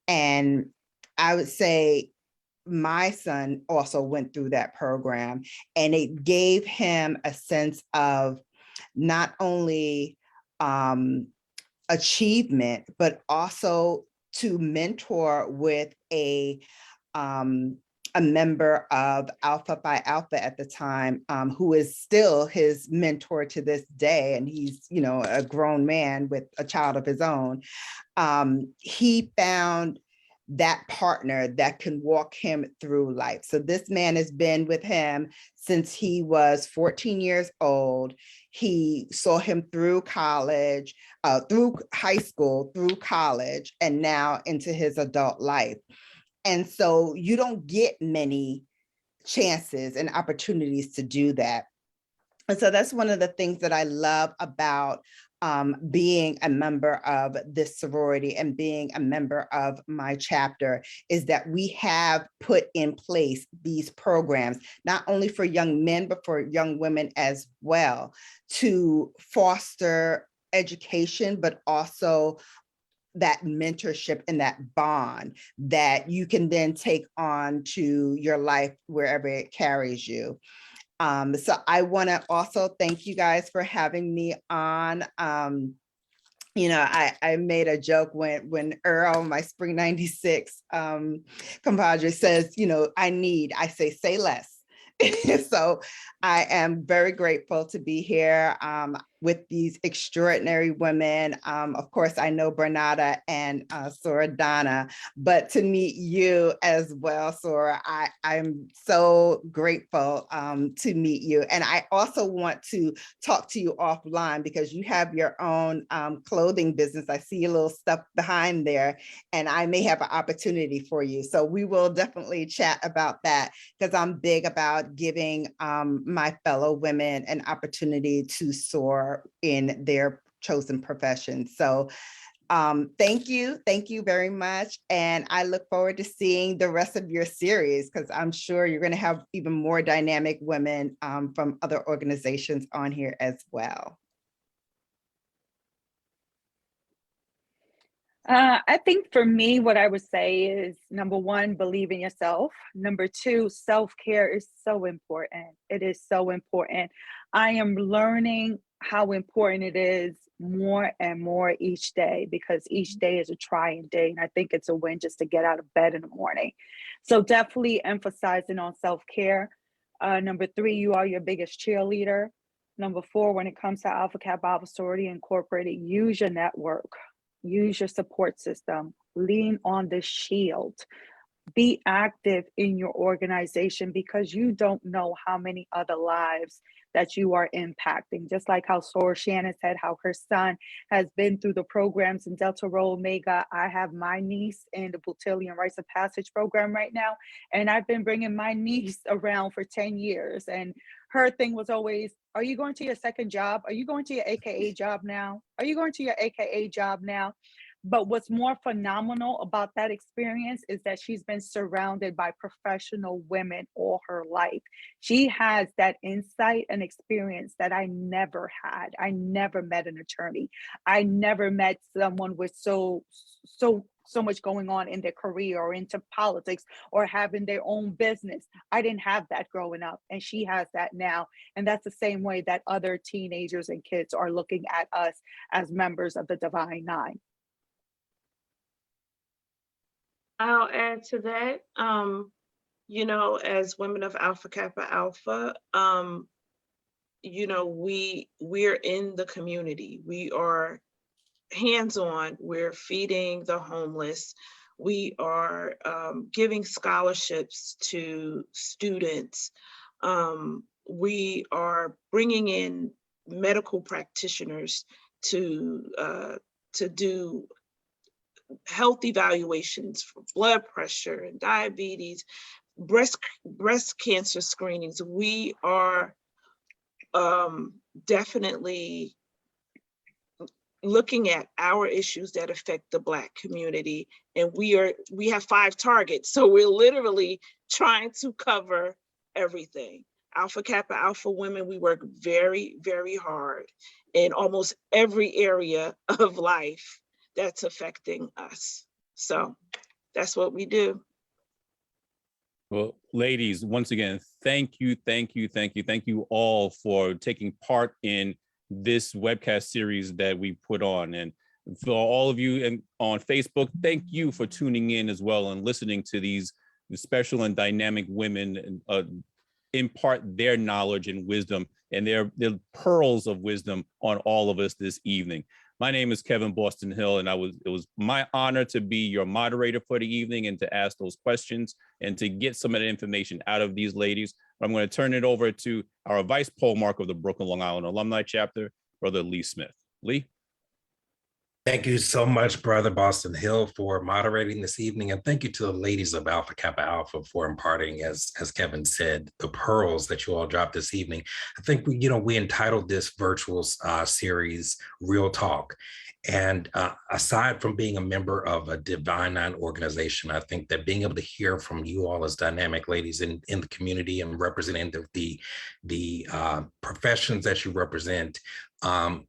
And I would say my son also went through that program, and it gave him a sense of not only achievement, but also to mentor with a member of Alpha Phi Alpha at the time, who is still his mentor to this day. And he's, you know, a grown man with a child of his own. He found that partner that can walk him through life. So this man has been with him since he was 14 years old. He saw him through college, through high school, through college, and now into his adult life. And so you don't get many chances and opportunities to do that. And so that's one of the things that I love about being a member of this sorority and being a member of my chapter, is that we have put in place these programs, not only for young men, but for young women as well, to foster education, but also that mentorship and that bond that you can then take on to your life wherever it carries you. So I want to also thank you guys for having me on. You know, I made a joke when Earl, my spring 96 compadre, says, you know, I say less. So I am very grateful to be here with these extraordinary women. Of course, I know Bernarda and Sora Donna, but to meet you as well, Sora, I'm so grateful to meet you. And I also want to talk to you offline, because you have your own clothing business. I see a little stuff behind there, and I may have an opportunity for you. So we will definitely chat about that, because I'm big about giving my fellow women an opportunity to soar in their chosen profession. So thank you very much. And I look forward to seeing the rest of your series, because I'm sure you're going to have even more dynamic women from other organizations on here as well. I think for me, what I would say is, number one, believe in yourself. Number two, self-care is so important. It is so important. I am learning how important it is more and more each day, because each day is a trying day. And I think it's a win just to get out of bed in the morning. So definitely emphasizing on self-care. Number three, you are your biggest cheerleader. Number four, when it comes to Alpha Kappa Alpha Sorority Incorporated, use your network. Use your support system, lean on the shield, be active in your organization, because you don't know how many other lives that you are impacting. Just like how Sora Shannon said, how her son has been through the programs in Delta Rho Omega. I have my niece in the Battalion Rites of Passage program right now, and I've been bringing my niece around for 10 years. And her thing was always, are you going to your second job? Are you going to your AKA job now? Are you going to your AKA job now? But what's more phenomenal about that experience is that she's been surrounded by professional women all her life. She has that insight and experience that I never had. I never met an attorney. I never met someone with so much going on in their career or into politics or having their own business. I didn't have that growing up, and she has that now. And that's the same way that other teenagers and kids are looking at us as members of the Divine Nine. I'll add to that. You know, as women of Alpha Kappa Alpha, you know, we're in the community. We are hands-on. We're feeding the homeless. We are giving scholarships to students. We are bringing in medical practitioners to to do health evaluations for blood pressure and diabetes, breast cancer screenings. We are definitely looking at our issues that affect the Black community, and we have 5 targets, so we're literally trying to cover everything. Alpha Kappa Alpha women, we work very, very hard in almost every area of life that's affecting us. So that's what we do. Well, ladies, once again, thank you all for taking part in this webcast series that we put on. And for all of you on Facebook, thank you for tuning in as well and listening to these special and dynamic women impart their knowledge and wisdom and their pearls of wisdom on all of us this evening. My name is Kevin Boston Hill, and it was my honor to be your moderator for the evening and to ask those questions and to get some of the information out of these ladies. I'm going to turn it over to our Vice Pole Mark of the Brooklyn, Long Island Alumni Chapter, Brother Lee Smith. Lee? Thank you so much, Brother Boston Hill, for moderating this evening. And thank you to the ladies of Alpha Kappa Alpha for imparting, as Kevin said, the pearls that you all dropped this evening. I think we entitled this virtual series Real Talk. And aside from being a member of a Divine Nine organization, I think that being able to hear from you all as dynamic ladies in the community and representing the professions that you represent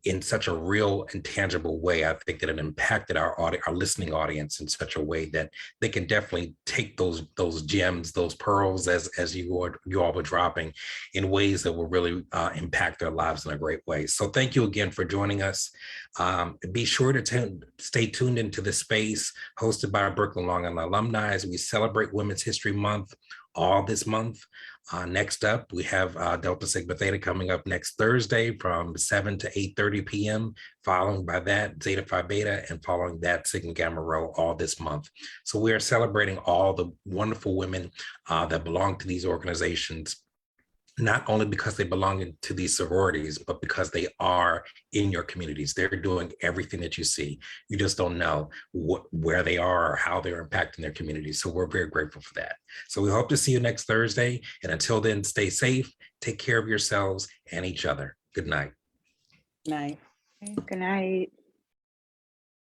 in such a real and tangible way, I think that it impacted our listening audience in such a way that they can definitely take those gems, those pearls, as you all were dropping, in ways that will really impact their lives in a great way. So thank you again for joining us. Be sure to stay tuned into the space hosted by Brooklyn Long Island Alumni as we celebrate Women's History Month all this month. Next up, we have Delta Sigma Theta coming up next Thursday from 7 to 8:30 p.m. Following by that, Zeta Phi Beta, and following that, Sigma Gamma Rho all this month. So we are celebrating all the wonderful women that belong to these organizations, not only because they belong to these sororities, but because they are in your communities. They're doing everything that you see. You just don't know where they are or how they're impacting their communities. So we're very grateful for that. So we hope to see you next Thursday. And until then, stay safe, take care of yourselves and each other. Good night. Night. Good night.